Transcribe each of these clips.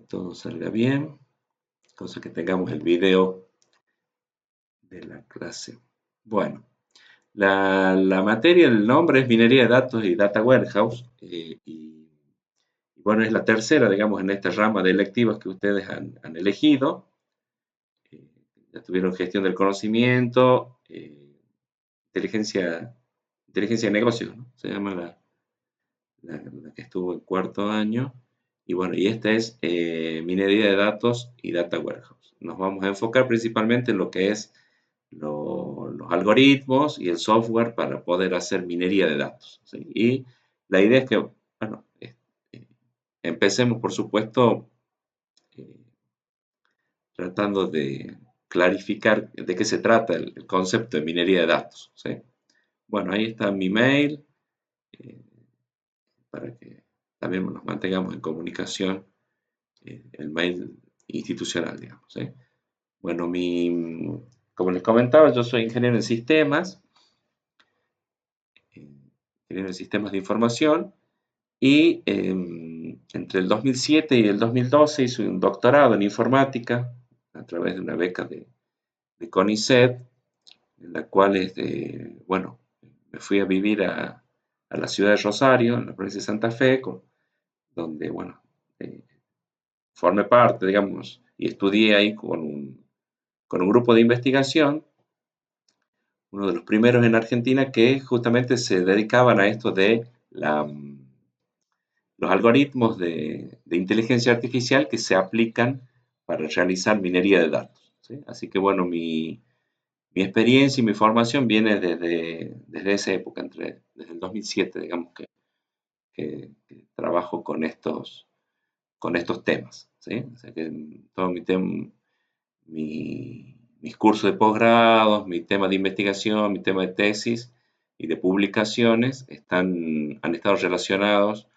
todo salga bien, cosa que tengamos el video de la clase. Bueno, la materia, el nombre es Minería de Datos y Data Warehouse, y bueno, es la tercera, digamos, en esta rama de electivas que ustedes han elegido. Ya tuvieron gestión del conocimiento, inteligencia de negocios, ¿no? Se llama la que estuvo en cuarto año. Y bueno, y esta es minería de datos y data warehouse. Nos vamos a enfocar principalmente en lo que es los algoritmos y el software para poder hacer minería de datos, ¿sí? Y la idea es que, bueno, empecemos por supuesto eh, tratando de clarificar de qué se trata el concepto de minería de datos, ¿sí? Bueno, ahí está mi mail, eh, para que también nos mantengamos en comunicación, el mail institucional, digamos, ¿sí? Bueno, como les comentaba, yo soy ingeniero en sistemas, eh, ingeniero en sistemas de información, y entre el 2007 y el 2012 hice un doctorado en informática a través de una beca de CONICET, en la cual, bueno, me fui a vivir a la ciudad de Rosario, en la provincia de Santa Fe, donde, bueno, eh, formé parte, digamos, y estudié ahí con un grupo de investigación, uno de los primeros en Argentina que justamente se dedicaban a esto de los algoritmos de inteligencia artificial que se aplican para realizar minería de datos, ¿sí? Así que bueno, mi experiencia y mi formación viene desde esa época, desde el 2007, digamos que trabajo con estos temas, ¿sí? O sea que todo mis cursos de posgrados, mi tema de investigación, mi tema de tesis y de publicaciones han estado relacionados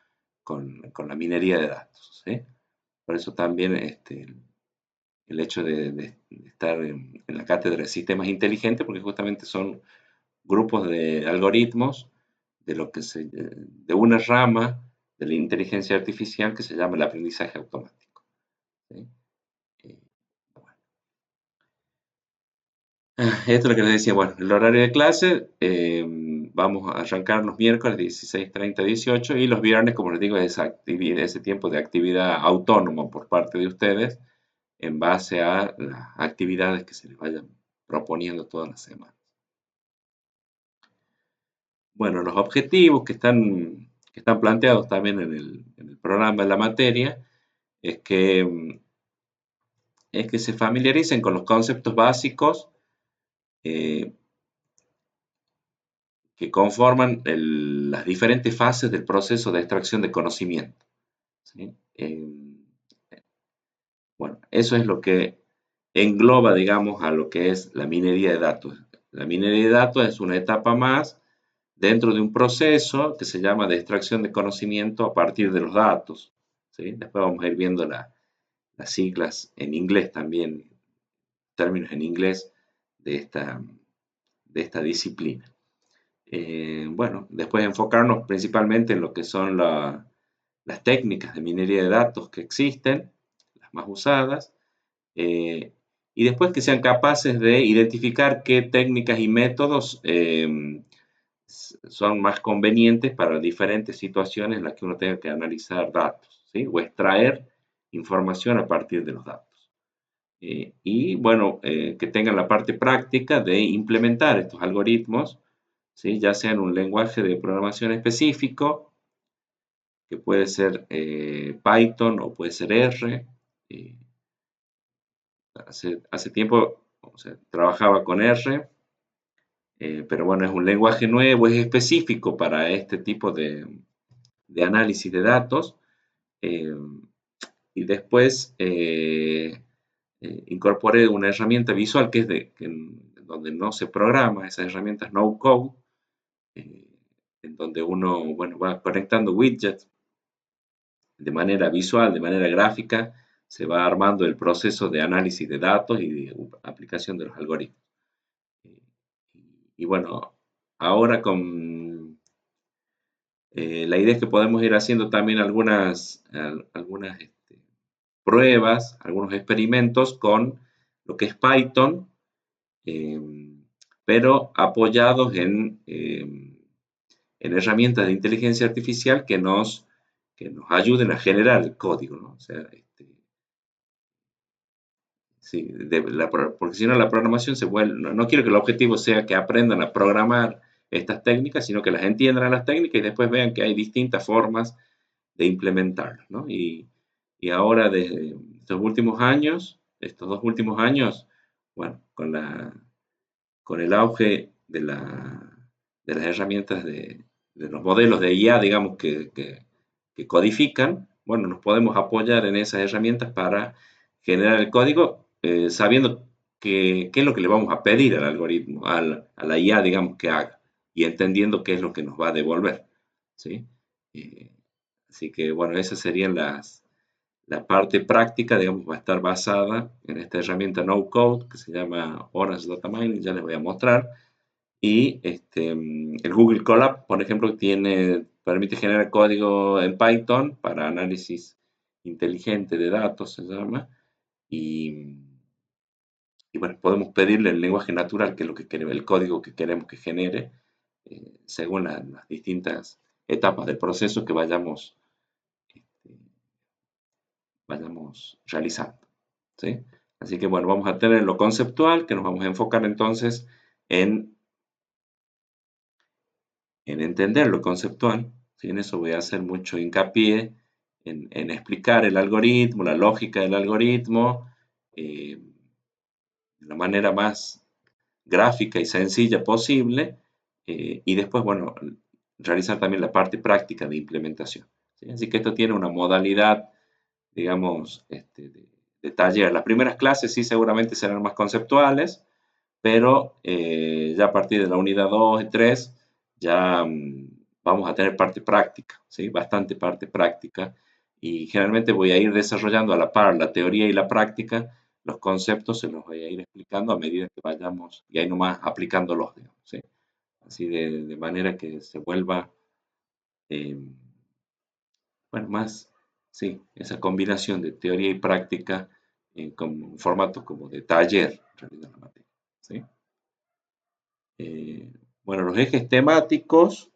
con la minería de datos, ¿sí? Por eso también el hecho de estar en la cátedra de sistemas inteligentes, porque justamente son grupos de algoritmos de una rama de la inteligencia artificial que se llama el aprendizaje automático, ¿sí? Eh, bueno. Esto es lo que les decía, bueno, el horario de clase, vamos a arrancar los miércoles 16:30 18, y los viernes, como les digo, es ese tiempo de actividad autónoma por parte de ustedes en base a las actividades que se les vayan proponiendo todas las semanas. Bueno, los objetivos que están planteados también en el programa de la materia es que se familiaricen con los conceptos básicos eh, que conforman las diferentes fases del proceso de extracción de conocimiento, ¿sí? Bueno, eso es lo que engloba, digamos, a lo que es la minería de datos. La minería de datos es una etapa más dentro de un proceso que se llama de extracción de conocimiento a partir de los datos, ¿sí? Después vamos a ir viendo las siglas en inglés también, términos en inglés de esta disciplina. Bueno, después enfocarnos principalmente en lo que son las técnicas de minería de datos que existen, las más usadas, y después que sean capaces de identificar qué técnicas y métodos son más convenientes para diferentes situaciones en las que uno tenga que analizar datos, ¿sí? O extraer información a partir de los datos. Y bueno, que tengan la parte práctica de implementar estos algoritmos, ¿sí? Ya sea en un lenguaje de programación específico, que puede ser Python o puede ser R. eh, hace tiempo, o sea, trabajaba con R, pero bueno, es un lenguaje nuevo, es específico para este tipo de análisis de datos. eh, y después incorporé una herramienta visual que es donde no se programa, esas herramientas no code, eh, en donde uno, bueno, va conectando widgets de manera visual, de manera gráfica, se va armando el proceso de análisis de datos y de aplicación de los algoritmos. Y bueno, ahora la idea es que podemos ir haciendo también algunas pruebas, algunos experimentos con lo que es Python, pero apoyados en herramientas de inteligencia artificial que nos ayuden a generar el código, ¿no? O sea, sí, porque si no la programación se vuelve, no quiero que el objetivo sea que aprendan a programar estas técnicas, sino que las entiendan las técnicas y después vean que hay distintas formas de implementarlas, ¿no? Y ahora, desde estos 2 últimos años, bueno, con el auge de las herramientas de los modelos de IA, digamos, que codifican, bueno, nos podemos apoyar en esas herramientas para generar el código, sabiendo qué es lo que le vamos a pedir al algoritmo, a la IA, digamos, que haga, y entendiendo qué es lo que nos va a devolver, ¿sí? Eh, Así que, bueno, esas serían la parte práctica, digamos, va a estar basada en esta herramienta no code que se llama Orange Data Mining, ya les voy a mostrar. Y el Google Colab, por ejemplo, permite generar código en Python para análisis inteligente de datos, se llama. Y bueno, podemos pedirle el lenguaje natural, que es lo que queremos, el código que queremos que genere, según las distintas etapas del proceso que vayamos realizando, ¿sí? Así que bueno, vamos a tener lo conceptual, que nos vamos a enfocar entonces en entender lo conceptual, ¿sí? En eso voy a hacer mucho hincapié en explicar el algoritmo, la lógica del algoritmo, de la manera más gráfica y sencilla posible, y después, bueno, realizar también la parte práctica de implementación, ¿sí? Así que esto tiene una modalidad, digamos, de taller. Las primeras clases sí seguramente serán más conceptuales, pero ya a partir de la unidad 2 y 3 ya vamos a tener parte práctica, ¿sí? Bastante parte práctica, y generalmente voy a ir desarrollando a la par la teoría y la práctica, los conceptos se los voy a ir explicando a medida que vayamos, y ahí nomás aplicándolos, digamos, ¿sí? Así de manera que se vuelva, eh, bueno, más, sí, esa combinación de teoría y práctica con un formato como de taller, en realidad, la materia, ¿sí? Eh, bueno, los ejes temáticos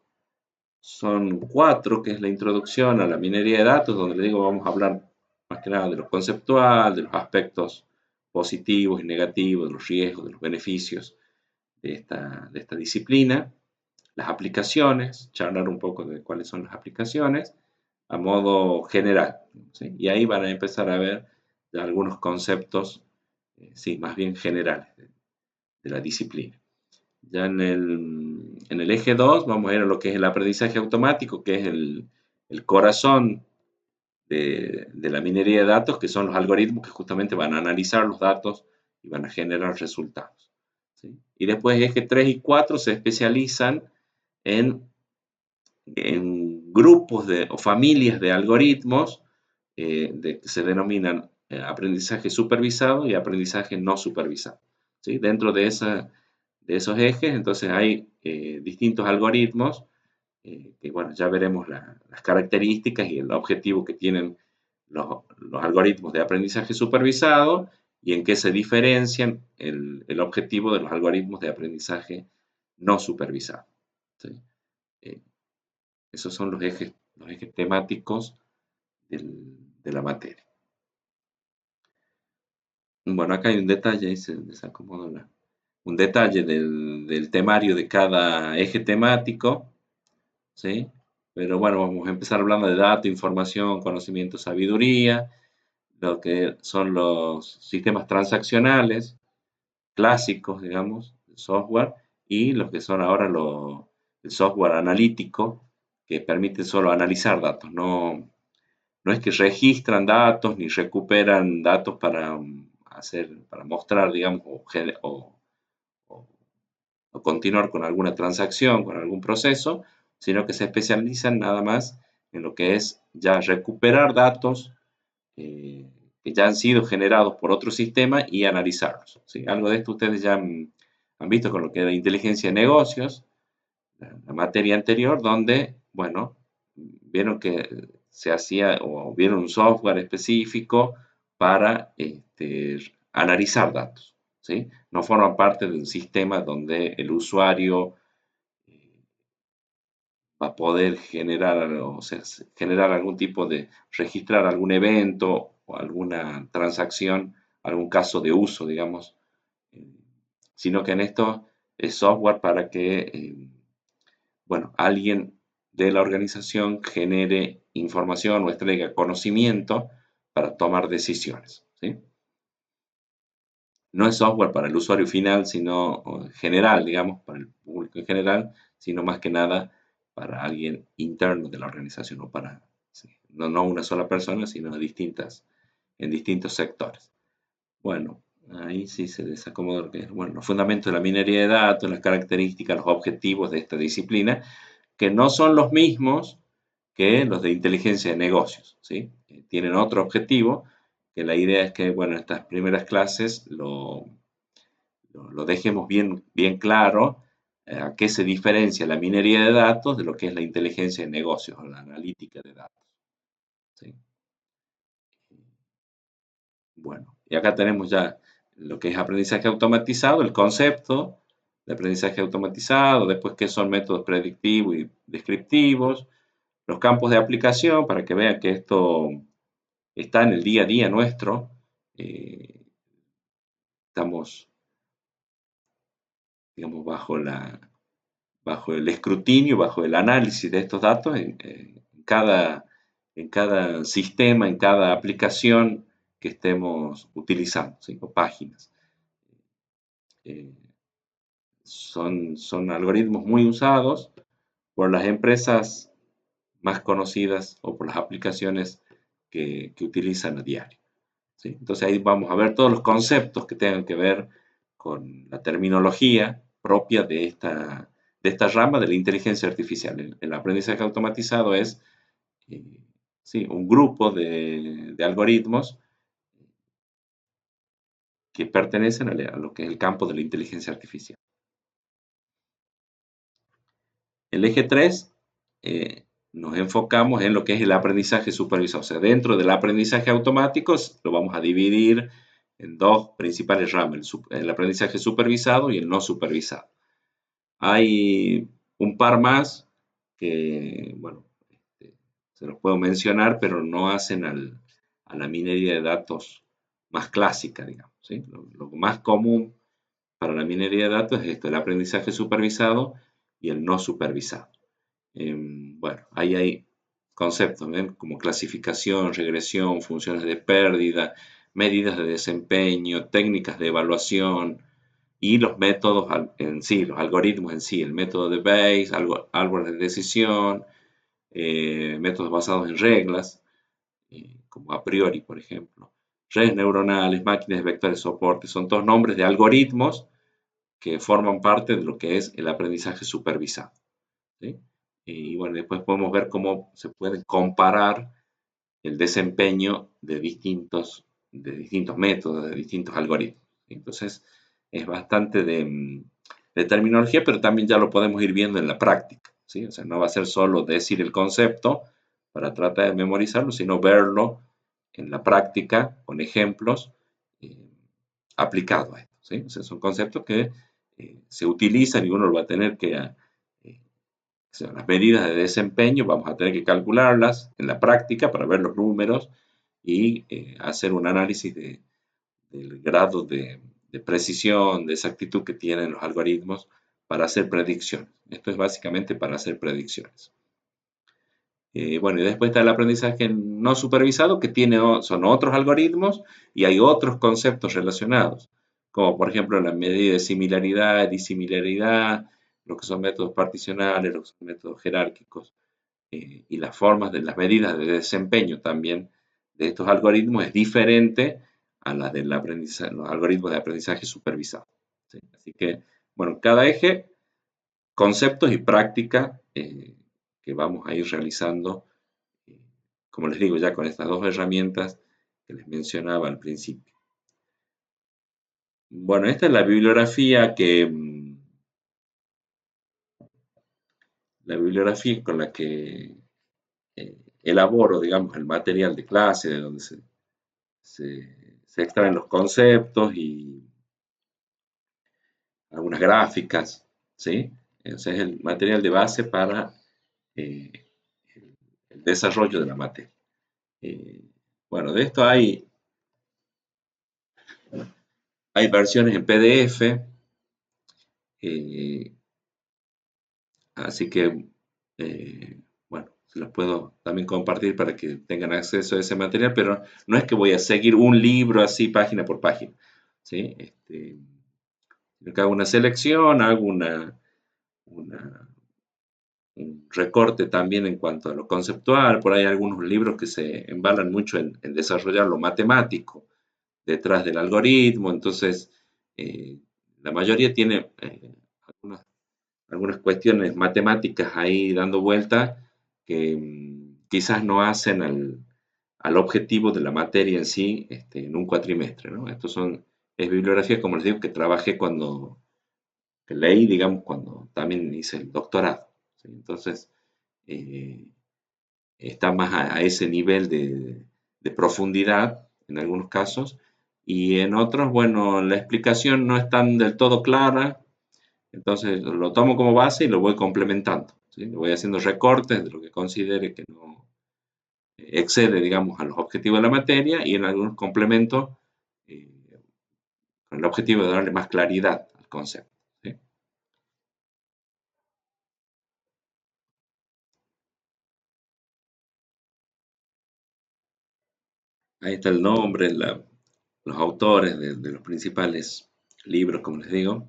son 4, que es la introducción a la minería de datos, donde le digo vamos a hablar más que nada de lo conceptual, de los aspectos positivos y negativos, de los riesgos, de los beneficios de esta disciplina, las aplicaciones, charlar un poco de cuáles son las aplicaciones a modo general, ¿sí? Y ahí van a empezar a ver ya algunos conceptos, sí, más bien generales de la disciplina. Ya en el eje 2 vamos a ver lo que es el aprendizaje automático, que es el corazón de la minería de datos, que son los algoritmos que justamente van a analizar los datos y van a generar resultados, ¿sí? Y después eje 3 y 4 se especializan en, en grupos o familias de algoritmos, que se denominan aprendizaje supervisado y aprendizaje no supervisado, ¿sí? Dentro de esos ejes, entonces hay distintos algoritmos, que bueno, ya veremos las características y el objetivo que tienen los algoritmos de aprendizaje supervisado y en qué se diferencian el objetivo de los algoritmos de aprendizaje no supervisado, ¿sí? Eh, Esos son los ejes temáticos de la materia. Bueno, acá hay un detalle, ahí se desacomoda un detalle del temario de cada eje temático, ¿sí? Pero bueno, vamos a empezar hablando de datos, información, conocimiento, sabiduría, lo que son los sistemas transaccionales clásicos, digamos, de software, y los que son ahora el software analítico, que permite solo analizar datos, no es que registran datos ni recuperan datos para mostrar, digamos, o- o continuar con alguna transacción, con algún proceso, sino que se especializan nada más en lo que es ya recuperar datos que ya han sido generados por otro sistema y analizarlos, ¿sí? Algo de esto ustedes ya han visto con lo que era inteligencia de negocios, la materia anterior, donde, bueno, vieron que se hacía o vieron un software específico para analizar datos, ¿sí? No forman parte de un sistema donde el usuario va a poder generar, o sea, generar algún tipo de, registrar algún evento o alguna transacción, algún caso de uso, digamos, eh, sino que en esto es software para que, bueno, alguien de la organización genere información o extraiga conocimiento para tomar decisiones, ¿sí? No es software para el usuario final, sino o en general, digamos, para el público en general, sino más que nada para alguien interno de la organización o para, sí, no una sola persona, sino en distintos sectores. Bueno, ahí sí se desacomoda lo que es, bueno, los fundamentos de la minería de datos, las características, los objetivos de esta disciplina, que no son los mismos que los de inteligencia de negocios, ¿sí? Tienen otro objetivo, que la idea es que, bueno, estas primeras clases lo dejemos bien claro, a qué se diferencia la minería de datos de lo que es la inteligencia de negocios o la analítica de datos, ¿sí? Bueno, y acá tenemos ya lo que es aprendizaje automatizado, el concepto de aprendizaje automatizado, después qué son métodos predictivos y descriptivos, los campos de aplicación para que vean que esto está en el día a día nuestro. eh, Estamos, digamos, bajo el escrutinio, bajo el análisis de estos datos en cada sistema, en cada aplicación que estemos utilizando, ¿sí? O páginas. Eh, son algoritmos muy usados por las empresas más conocidas o por las aplicaciones que utilizan a diario, ¿sí? Entonces ahí vamos a ver todos los conceptos que tengan que ver con la terminología propia de esta rama de la inteligencia artificial. El aprendizaje automatizado es, eh, sí, un grupo de algoritmos que pertenecen a lo que es el campo de la inteligencia artificial. El eje 3 nos enfocamos en lo que es el aprendizaje supervisado. O sea, dentro del aprendizaje automático lo vamos a dividir en dos principales ramas, el aprendizaje supervisado y el no supervisado. Hay un par más que, bueno, se los puedo mencionar, pero no hacen a la minería de datos más clásica, digamos, ¿sí? Lo más común para la minería de datos es esto, el aprendizaje supervisado y el no supervisado. Bueno, ahí hay conceptos, ¿ven? Como clasificación, regresión, funciones de pérdida, medidas de desempeño, técnicas de evaluación y los métodos en sí, los algoritmos en sí, el método de Bayes, árboles de decisión, métodos basados en reglas, como a priori, por ejemplo. Redes neuronales, máquinas de vectores de soporte, son todos nombres de algoritmos que forman parte de lo que es el aprendizaje supervisado, ¿sí? Y bueno, después podemos ver cómo se puede comparar el desempeño de distintos métodos, de distintos algoritmos. Entonces, es bastante de terminología, pero también ya lo podemos ir viendo en la práctica, ¿sí? O sea, no va a ser solo decir el concepto para tratar de memorizarlo, sino verlo en la práctica, con ejemplos eh, aplicados a esto, ¿sí? O sea, son conceptos que se utilizan y uno lo va a tener que o sea, las medidas de desempeño vamos a tener que calcularlas en la práctica para ver los números y hacer un análisis del grado de precisión, de exactitud que tienen los algoritmos para hacer predicciones. Esto es básicamente para hacer predicciones. Bueno, y después está el aprendizaje no supervisado, que son otros algoritmos y hay otros conceptos relacionados, como por ejemplo la medida de similaridad, disimilaridad, lo que son métodos particionales, los métodos jerárquicos, y las formas de las medidas de desempeño también de estos algoritmos es diferente a las de los algoritmos de aprendizaje supervisado, ¿sí? Así que, bueno, cada eje, conceptos y práctica que vamos a ir realizando, eh, como les digo, ya con estas dos herramientas que les mencionaba al principio. Bueno, esta es la bibliografía con la que elaboro, digamos, el material de clase, de donde se extraen los conceptos y algunas gráficas, ¿sí? Ese es el material de base para eh, el desarrollo de la materia. Eh, bueno, de esto hay versiones en PDF, eh, así que, bueno, se los puedo también compartir para que tengan acceso a ese material, pero no es que voy a seguir un libro así página por página, ¿sí? Hago una selección, hago una- un recorte también en cuanto a lo conceptual, por ahí hay algunos libros que se embalan mucho en desarrollar lo matemático detrás del algoritmo, entonces eh, la mayoría tiene algunas, algunas cuestiones matemáticas ahí dando vuelta que quizás no hacen al objetivo de la materia en sí en un cuatrimestre, ¿no? Es bibliografía, como les digo, que trabajé que leí, digamos, cuando también hice el doctorado, ¿sí? Entonces, eh, está más a ese nivel de profundidad en algunos casos, y en otros, bueno, la explicación no es tan del todo clara, entonces lo tomo como base y lo voy complementando, ¿sí? Le voy haciendo recortes de lo que considere que no excede, digamos, a los objetivos de la materia, y en algunos complementos eh, con el objetivo de darle más claridad al concepto, ¿sí? Ahí está el nombre, los autores de los principales libros, como les digo.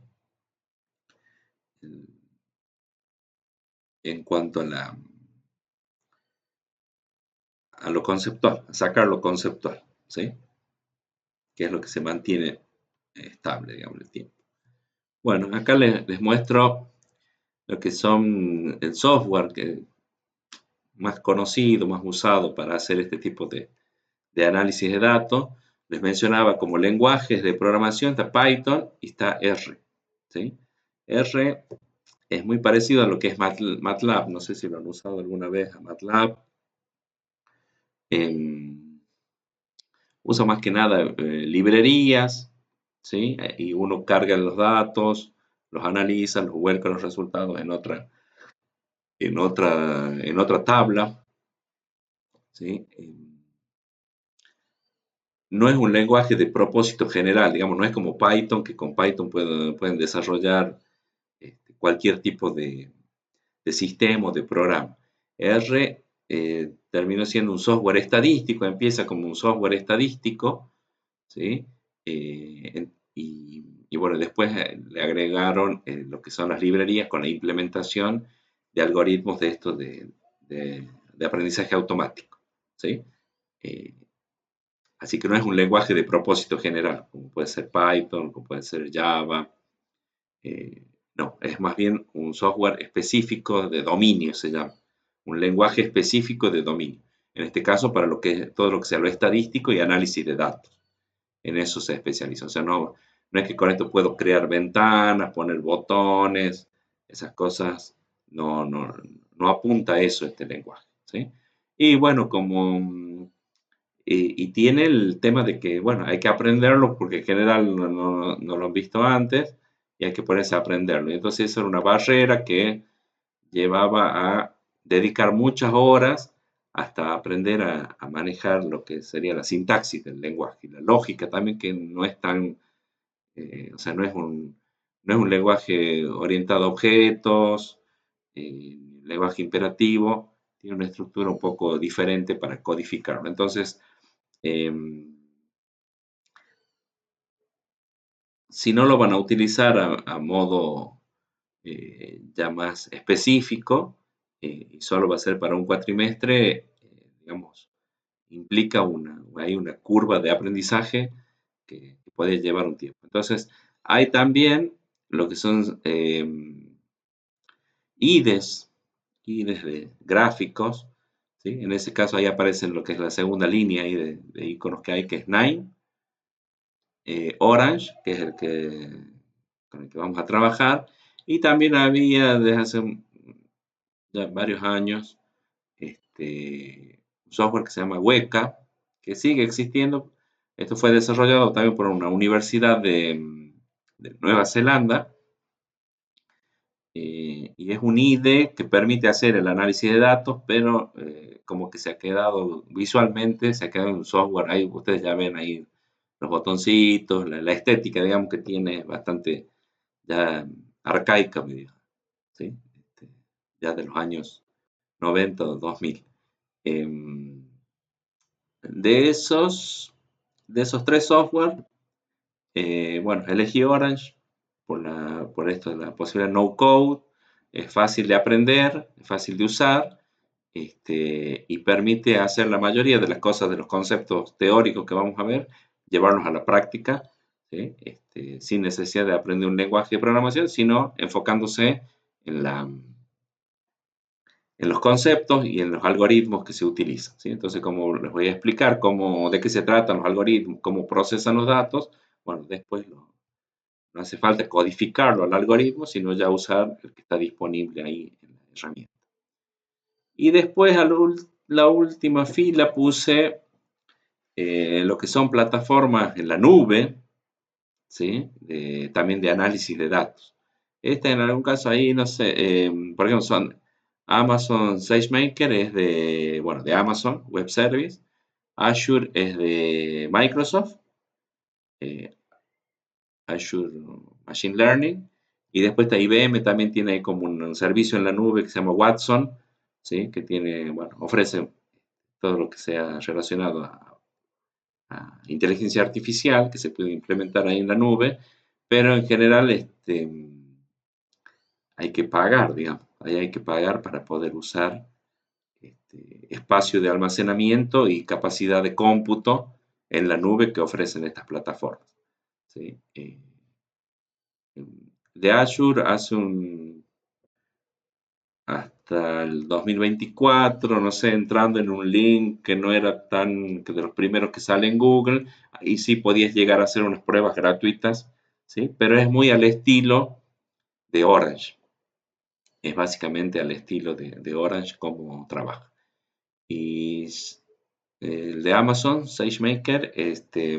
En cuanto a lo conceptual, a sacar lo conceptual, ¿sí? Que es lo que se mantiene estable, digamos, en el tiempo. Bueno, acá les muestro lo que son el software que más conocido, más usado para hacer este tipo de análisis de datos. Les mencionaba como lenguajes de programación, está Python y está R, ¿sí? R es muy parecido a lo que es MATLAB, no sé si lo han usado alguna vez a MATLAB. Usa más que nada librerías, ¿sí? Y uno carga los datos, los analiza, los vuelca los resultados en otra tabla, ¿sí? No es un lenguaje de propósito general, digamos, no es como Python, que con Python pueden desarrollar cualquier tipo de sistema o de programa. R terminó siendo un software estadístico, empieza como un software estadístico, ¿sí? Y bueno, después le agregaron lo que son las librerías con la implementación de algoritmos de estos de aprendizaje automático, ¿sí? Eh, Así que no es un lenguaje de propósito general, como puede ser Python, como puede ser Java. eh, no, es más bien un software específico de dominio, se llama. Un lenguaje específico de dominio. En este caso, para todo lo que sea lo estadístico y análisis de datos. En eso se especializa. O sea, no es que con esto puedo crear ventanas, poner botones, esas cosas. No apunta a eso este lenguaje, ¿sí? Y bueno, y tiene el tema de que, bueno, hay que aprenderlo porque en general no lo han visto antes y hay que ponerse a aprenderlo. Y entonces eso era una barrera que llevaba a dedicar muchas horas hasta aprender a manejar lo que sería la sintaxis del lenguaje, y la lógica también, que no es tan, o sea, no es un lenguaje orientado a objetos, lenguaje imperativo, tiene una estructura un poco diferente para codificarlo. Entonces, si no lo van a utilizar a modo ya más específico, y solo va a ser para un cuatrimestre, digamos, implica hay una curva de aprendizaje que puede llevar un tiempo. Entonces, hay también lo que son IDEs de gráficos, ¿sí? En ese caso ahí aparece lo que es la segunda línea ahí de iconos que hay, que es Nine, Orange, que es con el que vamos a trabajar, y también había desde hace ya varios años un software que se llama Weka, que sigue existiendo, Esto fue desarrollado también por una universidad de Nueva Zelanda, y es un IDE que permite hacer el análisis de datos, pero como que se ha quedado visualmente, se ha quedado en un software. Ahí ustedes ya ven ahí los botoncitos, la estética, digamos, que tiene es bastante ya arcaica, me digo, ¿sí? Ya de los años 90 o 2000. Em, de esos, de esos tres software, bueno, elegí Orange por esto de la posibilidad no code, es fácil de aprender, es fácil de usar, y permite hacer la mayoría de las cosas, de los conceptos teóricos que vamos a ver, llevarlos a la práctica, ¿sí? Sin necesidad de aprender un lenguaje de programación, sino enfocándose en en los conceptos y en los algoritmos que se utilizan, ¿sí? Entonces, como les voy a explicar de qué se tratan los algoritmos, cómo procesan los datos, bueno, después no hace falta codificarlo al algoritmo, sino ya usar el que está disponible ahí en la herramienta. Y después la última fila puse lo que son plataformas en la nube, ¿sí? También de análisis de datos. Esta en algún caso ahí, no sé, por ejemplo, son Amazon SageMaker es bueno, de Amazon Web Service, Azure es de Microsoft, eh, Azure Machine Learning, y después está IBM, también tiene como un servicio en la nube que se llama Watson, ¿sí? Que tiene, bueno, ofrece todo lo que sea relacionado a inteligencia artificial que se puede implementar ahí en la nube, pero en general hay que pagar, digamos, ahí hay que pagar para poder usar espacio de almacenamiento y capacidad de cómputo en la nube que ofrecen estas plataformas, ¿sí? De Azure hace hasta el 2024, no sé, entrando en un link que no era que de los primeros que sale en Google, ahí sí podías llegar a hacer unas pruebas gratuitas, ¿sí? Pero es muy al estilo de Orange, es básicamente al estilo de Orange como trabaja. Y el de Amazon, SageMaker,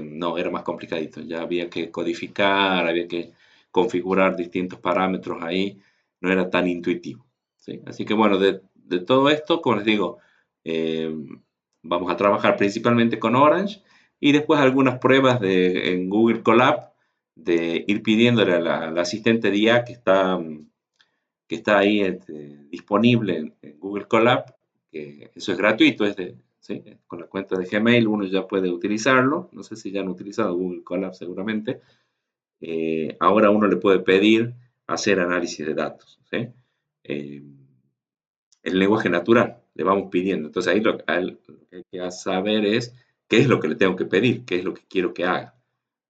no, era más complicadito, ya había que codificar, había que configurar distintos parámetros ahí, no era tan intuitivo, ¿sí? Así que bueno, de todo esto, como les digo, eh, vamos a trabajar principalmente con Orange y después algunas pruebas en Google Colab de ir pidiéndole al asistente de IA que está ahí disponible en Google Colab, que eso es gratuito, ¿sí? Con la cuenta de Gmail uno ya puede utilizarlo, no sé si ya han utilizado Google Colab seguramente. Ahora uno le puede pedir hacer análisis de datos, ¿sí? Eh, el lenguaje natural, le vamos pidiendo. Entonces ahí lo que hay que saber es qué es lo que le tengo que pedir, qué es lo que quiero que haga,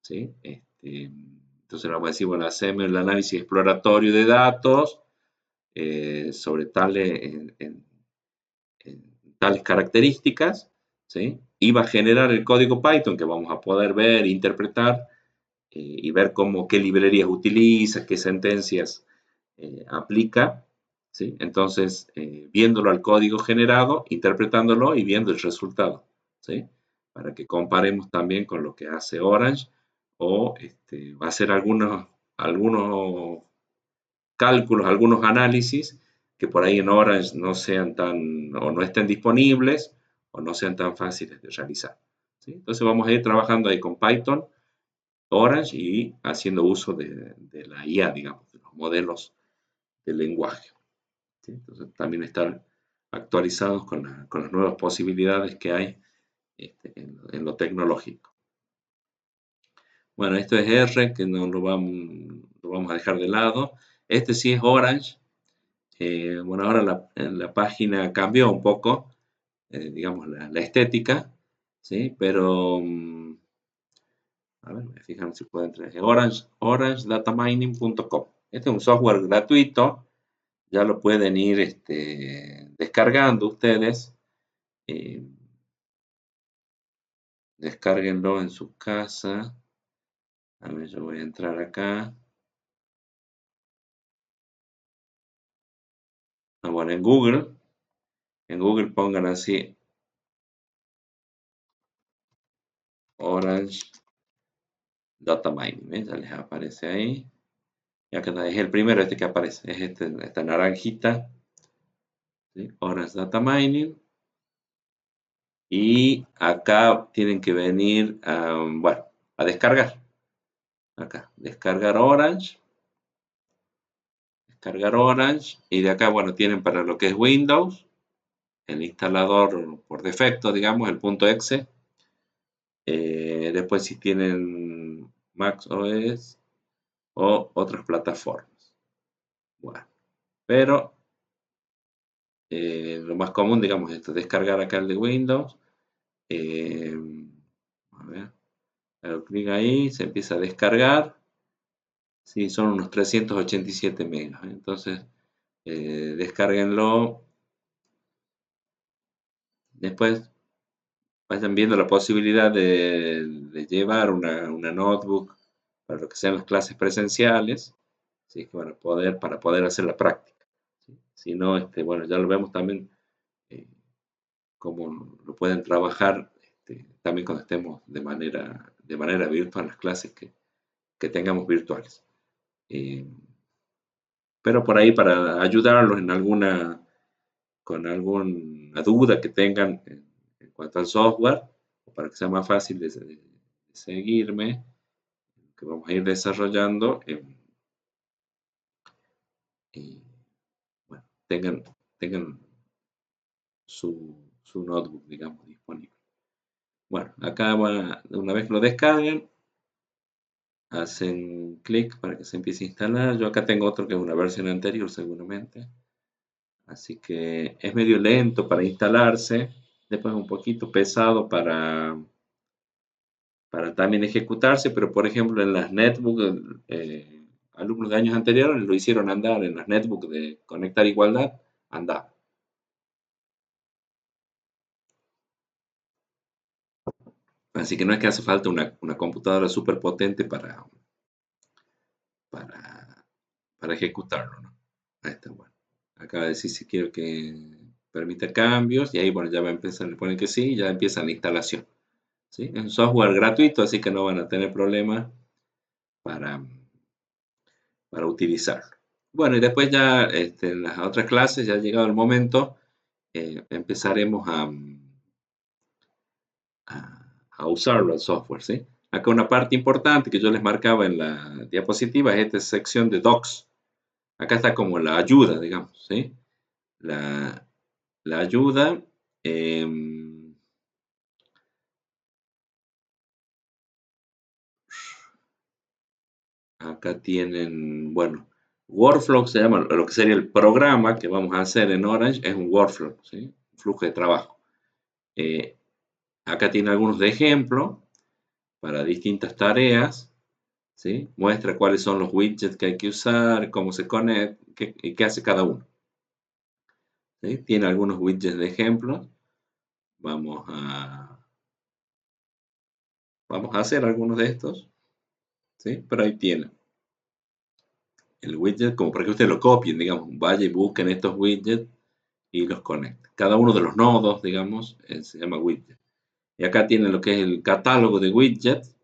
¿sí? Entonces le vamos a decir, bueno, haceme el análisis exploratorio de datos sobre en tales características, ¿sí? Y va a generar el código Python que vamos a poder ver, interpretar y ver qué librerías utiliza, qué sentencias aplica, ¿sí? Entonces, viéndolo al código generado, interpretándolo y viendo el resultado, ¿sí? Para que comparemos también con lo que hace Orange o va a hacer algunos cálculos, algunos análisis que por ahí en Orange no sean o no estén disponibles o no sean tan fáciles de realizar, ¿sí? Entonces vamos a ir trabajando ahí con Python, Orange y haciendo uso de la IA, digamos, de los modelos de lenguaje, ¿sí? Entonces también estar actualizados con las nuevas posibilidades que hay en lo tecnológico. Bueno, esto es R, que no lo vamos a dejar de lado. Este sí es Orange. Bueno, ahora la página cambió un poco, digamos, la estética, ¿sí? Pero, a ver, fijan si puedo entrar. OrangeDataMining.com. Este es un software gratuito, ya lo pueden ir descargando ustedes. eh, Descárguenlo en su casa. A ver, yo voy a entrar acá. Bueno, en Google pongan así Orange Data Mining. ¿Ven? Ya les aparece ahí. Y acá es el primero este que aparece. Es esta naranjita. ¿Sí? Orange Data Mining. Y acá tienen que venir bueno, a descargar. Acá, descargar Orange. Descargar Orange. Y de acá, bueno, tienen para lo que es Windows. El instalador por defecto, digamos, el .exe. Después si tienen Mac OS o otras plataformas. Bueno, pero lo más común, digamos, es esto, descargar acá el de Windows. A ver, hago clic ahí, se empieza a descargar. Sí, son unos 387 megas. Entonces, descárguenlo. Después vayan viendo la posibilidad de llevar una notebook para lo que sean las clases presenciales, ¿sí? Para poder hacer la práctica. ¿Sí? Si no, bueno, ya lo vemos también eh, cómo lo pueden trabajar también cuando estemos de manera virtual, las clases que tengamos virtuales. Eh, pero por ahí para ayudarlos con alguna duda que tengan en cuanto al software, o para que sea más fácil de seguirme, que vamos a ir desarrollando, y bueno, tengan su notebook, digamos, disponible. Bueno, acá una vez que lo descarguen, hacen clic para que se empiece a instalar. Yo acá tengo otro que es una versión anterior seguramente. Así que es medio lento para instalarse. Después un poquito pesado para también ejecutarse, pero por ejemplo en las netbooks, alumnos de años anteriores lo hicieron andar en las netbooks de Conectar Igualdad, andaba. Así que no es que hace falta una computadora súper potente para, para ejecutarlo, ¿no? Ahí está, bueno. Acaba de decir si quiero que permita cambios y ahí, bueno, ya va a empezar, le ponen que sí, ya empieza la instalación. ¿Sí? Es un software gratuito, así que no van a tener problemas para, para utilizarlo. Bueno, y después ya en las otras clases, ya ha llegado el momento, empezaremos a usarlo el software, ¿sí? Acá una parte importante que yo les marcaba en la diapositiva es esta sección de docs. Acá está como la ayuda, digamos, ¿sí? La, la ayuda, acá tienen, bueno, workflow se llama, lo que sería el programa que vamos a hacer en Orange es un workflow, ¿sí? Un flujo de trabajo. Eh, Acá tiene algunos de ejemplo para distintas tareas, ¿sí? Muestra cuáles son los widgets que hay que usar, cómo se conecta y qué hace cada uno. ¿Sí? Tiene algunos widgets de ejemplo. Vamos vamos a hacer algunos de estos, ¿sí? Pero ahí tiene el widget, como para que ustedes lo copien, digamos, vaya y busquen estos widgets y los conecten. Cada uno de los nodos, digamos, se llama widget. Y acá tienen lo que es el catálogo de widgets.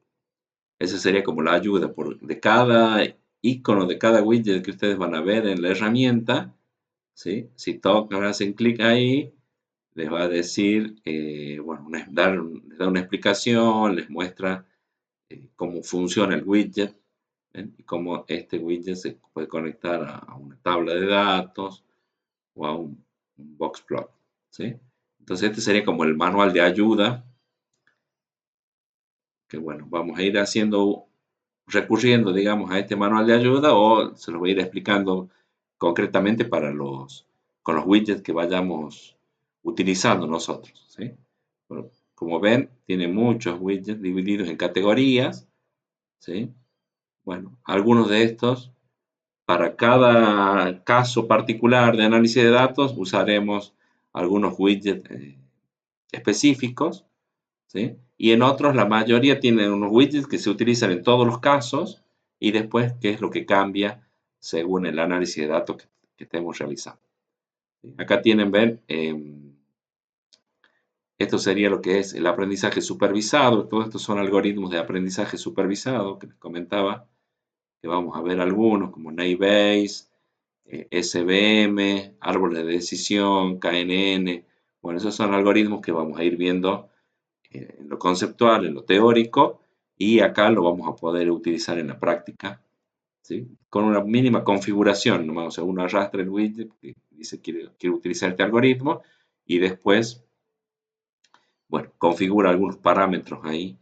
Esa sería como la ayuda de cada icono, de cada widget que ustedes van a ver en la herramienta. ¿Sí? Si tocan, hacen clic ahí, les va a decir, bueno, les da una explicación, les muestra cómo funciona el widget, ¿ven? Y cómo este widget se puede conectar a una tabla de datos o a un boxplot, ¿sí? Entonces este sería como el manual de ayuda que, bueno, vamos a ir recurriendo, digamos, a este manual de ayuda o se los voy a ir explicando concretamente con los widgets que vayamos utilizando nosotros, ¿sí? Bueno, como ven, tiene muchos widgets divididos en categorías, ¿sí? Bueno, algunos de estos, para cada caso particular de análisis de datos, usaremos algunos widgets específicos, ¿sí? Y en otros, la mayoría tienen unos widgets que se utilizan en todos los casos y después qué es lo que cambia según el análisis de datos que estemos realizando. ¿Sí? Acá tienen, ven, Esto sería lo que es el aprendizaje supervisado. Todos estos son algoritmos de aprendizaje supervisado que les comentaba, que vamos a ver algunos como Naive Bayes, SVM, árboles de decisión, KNN. Bueno, esos son algoritmos que vamos a ir viendo en lo conceptual, en lo teórico, y acá lo vamos a poder utilizar en la práctica, ¿sí? Con una mínima configuración, nomás, o sea, uno arrastra el widget que dice quiero utilizar este algoritmo y después, bueno, configura algunos parámetros ahí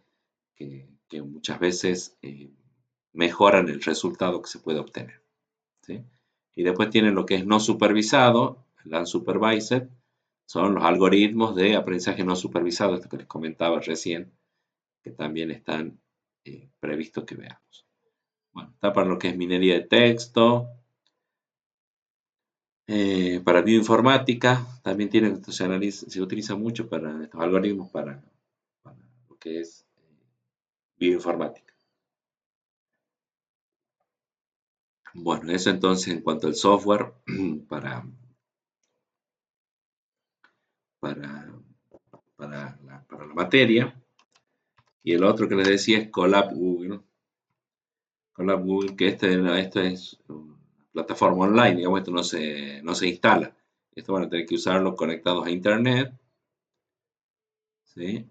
que muchas veces mejoran el resultado que se puede obtener, ¿sí? Y después tienen lo que es no supervisado, el unsupervised, son los algoritmos de aprendizaje no supervisado, esto que les comentaba recién, que también están previstos que veamos. Bueno, está para lo que es minería de texto, para bioinformática, también se utiliza mucho para estos algoritmos para lo que es bioinformática. Bueno, eso entonces en cuanto al software para, para, para la materia. Y el otro que les decía es Colab Google. Colab Google, que esto es una plataforma online, digamos, esto no se instala. Esto van a tener que usarlo conectados a internet, ¿sí?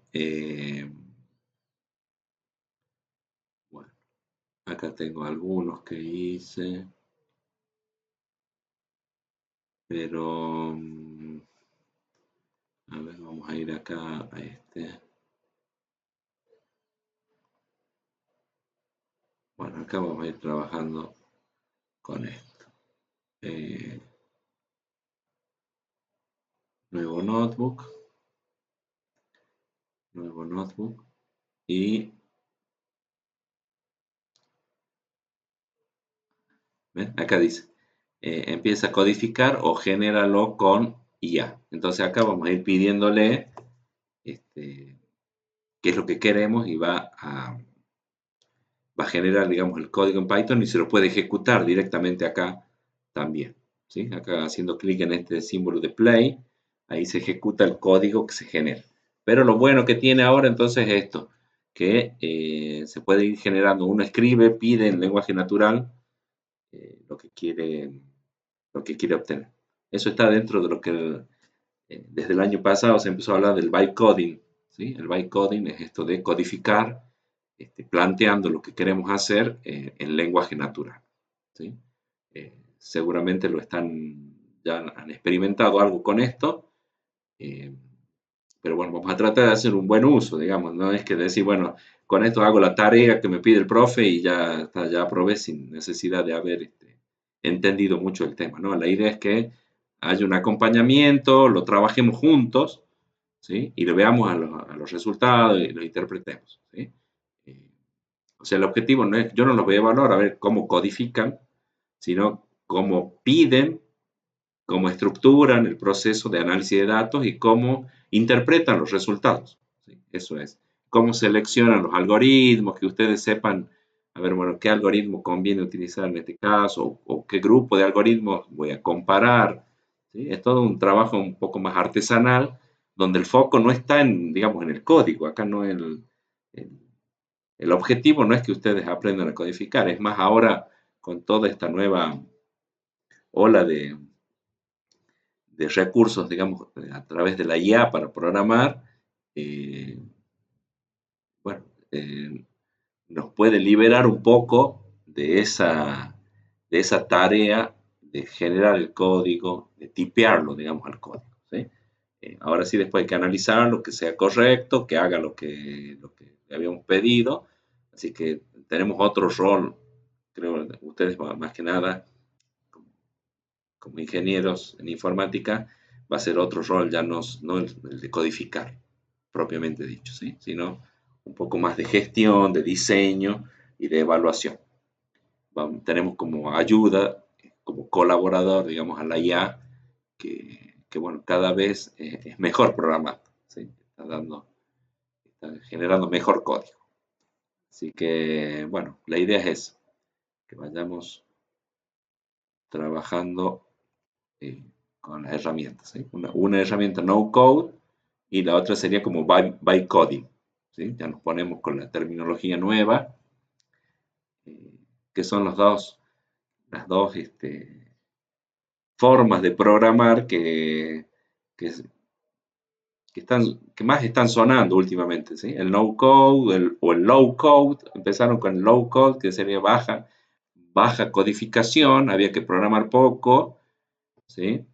Bueno, acá tengo algunos que hice, pero a ver, vamos a ir acá a este. Bueno, acá vamos a ir trabajando con esto. Eh, nuevo notebook, y ¿ven? Acá dice, empieza a codificar o genéralo con IA. Entonces acá vamos a ir pidiéndole qué es lo que queremos y va a generar, digamos, el código en Python y se lo puede ejecutar directamente acá también, ¿sí? Acá haciendo clic en este símbolo de play, ahí se ejecuta el código que se genera. Pero lo bueno que tiene ahora entonces es esto, que se puede ir generando, uno escribe, pide en lenguaje natural lo que quiere obtener. Eso está dentro de lo que desde el año pasado se empezó a hablar del bytecoding, ¿sí? El bytecoding es esto de codificar planteando lo que queremos hacer en lenguaje natural, ¿sí? Seguramente ya han experimentado algo con esto, eh, pero bueno, vamos a tratar de hacer un buen uso, digamos, no es que decir, bueno, con esto hago la tarea que me pide el profe y ya aprobé sin necesidad de haber entendido mucho el tema, ¿no? La idea es que haya un acompañamiento, lo trabajemos juntos, ¿sí? Y lo veamos a los resultados y lo interpretemos, ¿sí? Eh, o sea, el objetivo no es, yo no los voy a evaluar a ver cómo codifican, sino cómo piden, cómo estructuran el proceso de análisis de datos y cómo interpretan los resultados, ¿sí? Eso es. Cómo seleccionan los algoritmos, que ustedes sepan, a ver, bueno, qué algoritmo conviene utilizar en este caso, o qué grupo de algoritmos voy a comparar, ¿sí? Es todo un trabajo un poco más artesanal, donde el foco no está en, digamos, en el código. Acá no el, el objetivo no es que ustedes aprendan a codificar, es más ahora con toda esta nueva ola de recursos, digamos, a través de la IA para programar, eh, bueno, nos puede liberar un poco de esa tarea de generar el código, de tipearlo, digamos, al código, ¿sí? Ahora sí, después hay que analizarlo, que sea correcto, que haga lo que le habíamos pedido. Así que tenemos otro rol, creo, ustedes más que nada, como ingenieros en informática, va a ser otro rol, ya no el de codificar, propiamente dicho, ¿sí? Sino un poco más de gestión, de diseño y de evaluación. Tenemos como ayuda, como colaborador, digamos, a la IA, que bueno, cada vez es mejor programado, ¿sí? Está generando mejor código. Así que, bueno, la idea es eso, que vayamos trabajando con las herramientas, ¿sí? Una herramienta no code y la otra sería como bytecoding, ¿sí? Ya nos ponemos con la terminología nueva, eh, que son las dos formas de programar que, que más están sonando últimamente, ¿sí? El no code o el low code, empezaron con el low code, que sería baja codificación, había que programar poco, ¿sí?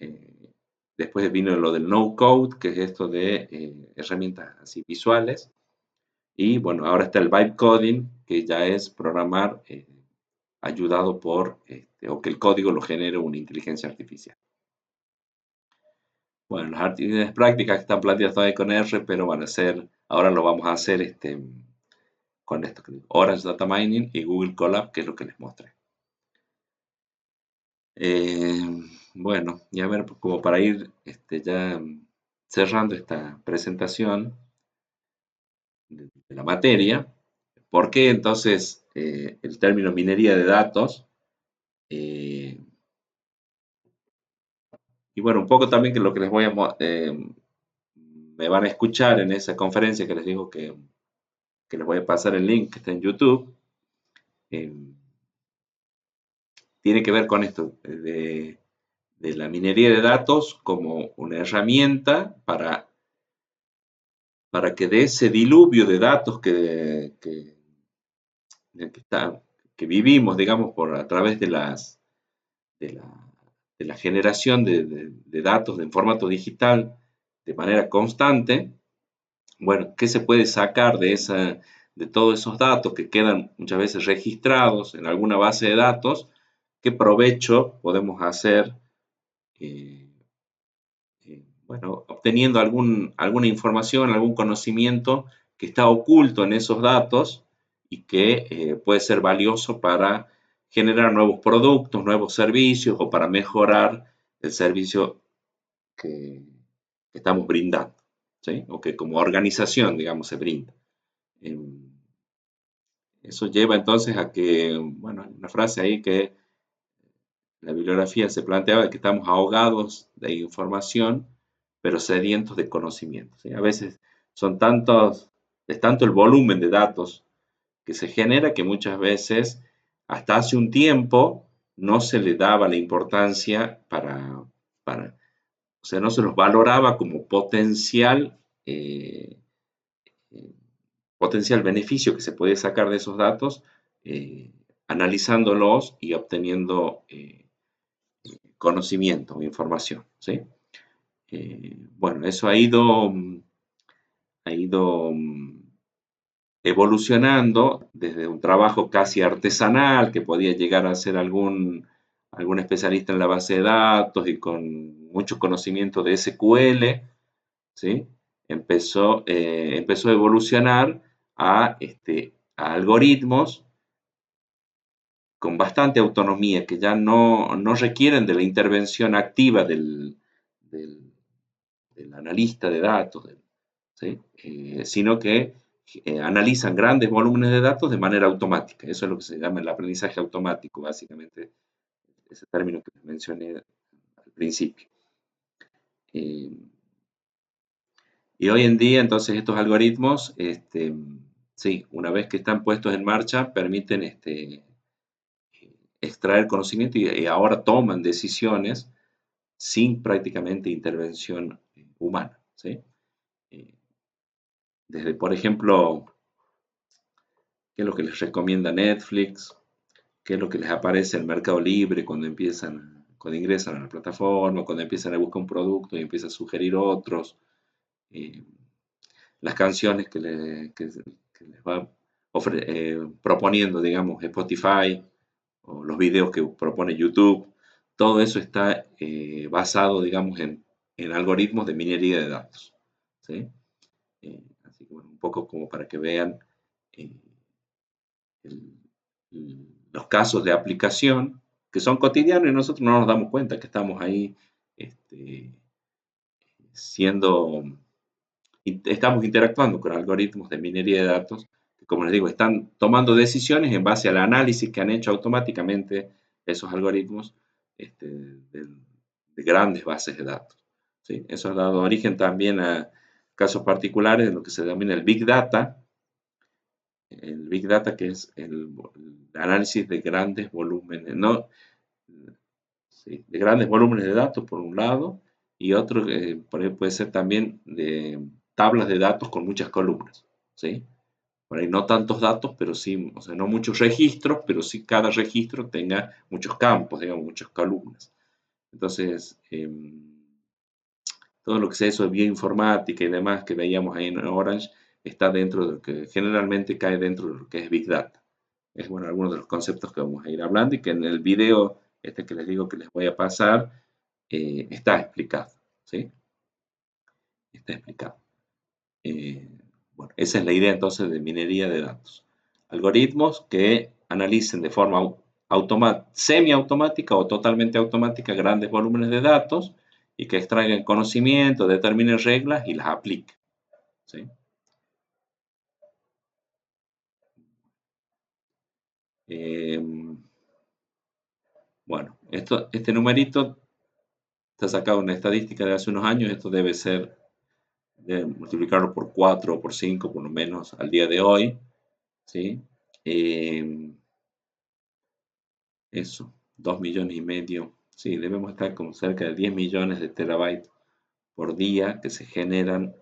Eh, Después vino lo del no code, que es esto de herramientas así visuales. Y bueno, ahora está el vibe coding, que ya es programar ayudado por, o que el código lo genere una inteligencia artificial. Bueno, las actividades prácticas que están planteadas todavía con R, pero van a ser, ahora lo vamos a hacer con esto, Orange Data Mining y Google Colab, que es lo que les mostré. Eh, bueno, y a ver, como para ir ya cerrando esta presentación de la materia, ¿por qué entonces el término minería de datos? Eh, y bueno, un poco también que lo que les voy a me van a escuchar en esa conferencia que les digo que les voy a pasar el link que está en YouTube, eh, tiene que ver con esto de la minería de datos como una herramienta para que de ese diluvio de datos que que vivimos, digamos, a través de la, de la generación de datos en formato digital de manera constante, bueno, ¿qué se puede sacar de todos esos datos que quedan muchas veces registrados en alguna base de datos? ¿Qué provecho podemos hacer eh, bueno, obteniendo alguna información, algún conocimiento que está oculto en esos datos y que puede ser valioso para generar nuevos productos, nuevos servicios o para mejorar el servicio que, que estamos brindando, ¿sí? O que como organización, digamos, se brinda. Eso lleva entonces a que, bueno, hay una frase ahí que la bibliografía se planteaba que estamos ahogados de información, pero sedientos de conocimiento, ¿sí? A veces es tanto el volumen de datos que se genera que muchas veces, hasta hace un tiempo, no se le daba la importancia o sea, no se los valoraba como eh, potencial beneficio que se puede sacar de esos datos, eh, analizándolos y obteniendo conocimiento o información, ¿sí? Bueno, eso ha ido evolucionando desde un trabajo casi artesanal que podía llegar a ser algún especialista en la base de datos y con mucho conocimiento de SQL, ¿sí? Empezó a evolucionar a algoritmos con bastante autonomía que ya no requieren de la intervención activa del- del analista de datos, ¿sí? Sino que analizan grandes volúmenes de datos de manera automática. Eso es lo que se llama el aprendizaje automático, básicamente, ese término que mencioné al principio. Eh, y hoy en día, entonces, estos algoritmos, sí, una vez que están puestos en marcha, permiten extraer conocimiento y ahora toman decisiones sin prácticamente intervención humana, ¿sí? Eh, Desde, por ejemplo, qué es lo que les recomienda Netflix, qué es lo que les aparece en Mercado Libre cuando ingresan a la plataforma, cuando empiezan a buscar un producto y empiezan a sugerir otros, eh, las canciones que les va proponiendo, digamos, Spotify, o los videos que propone YouTube, todo eso está basado, digamos, en algoritmos de minería de datos, ¿sí? Así que, bueno, un poco como para que vean eh, el- los casos de aplicación que son cotidianos y nosotros no nos damos cuenta que estamos ahí este, siendo, estamos interactuando con algoritmos de minería de datos que, como les digo, están tomando decisiones en base al análisis que han hecho automáticamente esos algoritmos de grandes bases de datos. ¿sí? Eso ha dado origen también a casos particulares de lo que se denomina el Big Data. El Big Data, que es el análisis de grandes volúmenes, ¿no? Sí, de grandes volúmenes de datos por un lado, y otro por ahí puede ser también de tablas de datos con muchas columnas, ¿sí? Por ahí no tantos datos, pero sí, o sea, no muchos registros, pero sí cada registro tenga muchos campos, digamos, muchas columnas. Entonces, todo lo que sea eso de bioinformática y demás que veíamos ahí en Orange está dentro de lo que generalmente cae dentro de lo que es Big Data. Es bueno, algunos de los conceptos que vamos a ir hablando y que en el video este que les digo que les voy a pasar está explicado, ¿sí? Está explicado. Eh, bueno, esa es la idea entonces de minería de datos. Algoritmos que analicen de forma semiautomática o totalmente automática grandes volúmenes de datos y que extraigan conocimiento, determinen reglas y las apliquen, ¿sí? Eh, bueno, este numerito está sacado en una estadística de hace unos años. Esto debe ser de multiplicarlo por 4 o por 5 por lo menos al día de hoy, ¿sí? Eh, Eso, 2,5 millones. Sí, debemos estar con cerca de 10 millones de terabytes por día que se generan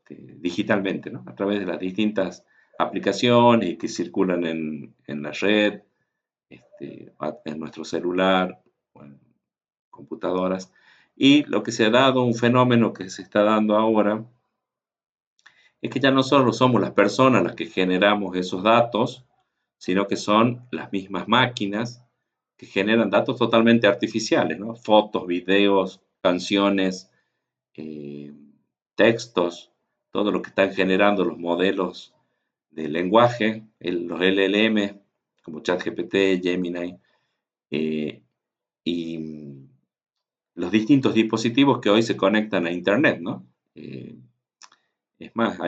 digitalmente, ¿no? A través de las distintas aplicaciones y que circulan en la red, en nuestro celular o en computadoras. Y lo que se ha dado, un fenómeno que se está dando ahora, es que ya no solo somos las personas las que generamos esos datos, sino que son las mismas máquinas que generan datos totalmente artificiales, ¿no? Fotos, videos, canciones, eh, textos, todo lo que están generando los modelos de lenguaje, los LLM, como ChatGPT, Gemini, eh, y los distintos dispositivos que hoy se conectan a Internet, ¿no? Es más,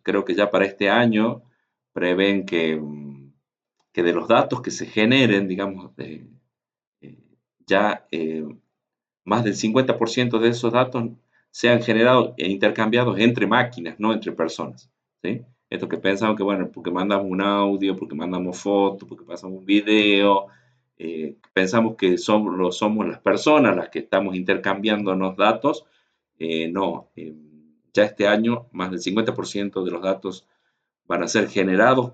creo que ya para este año prevén que de los datos que se generen, digamos, eh, ya más del 50% de esos datos sean generados e intercambiados entre máquinas, no entre personas, ¿sí? Esto que pensamos que, bueno, porque mandamos un audio, porque mandamos fotos, porque pasamos un video, pensamos que somos las personas las que estamos intercambiándonos datos. No, ya este año más del 50% de los datos van a ser generados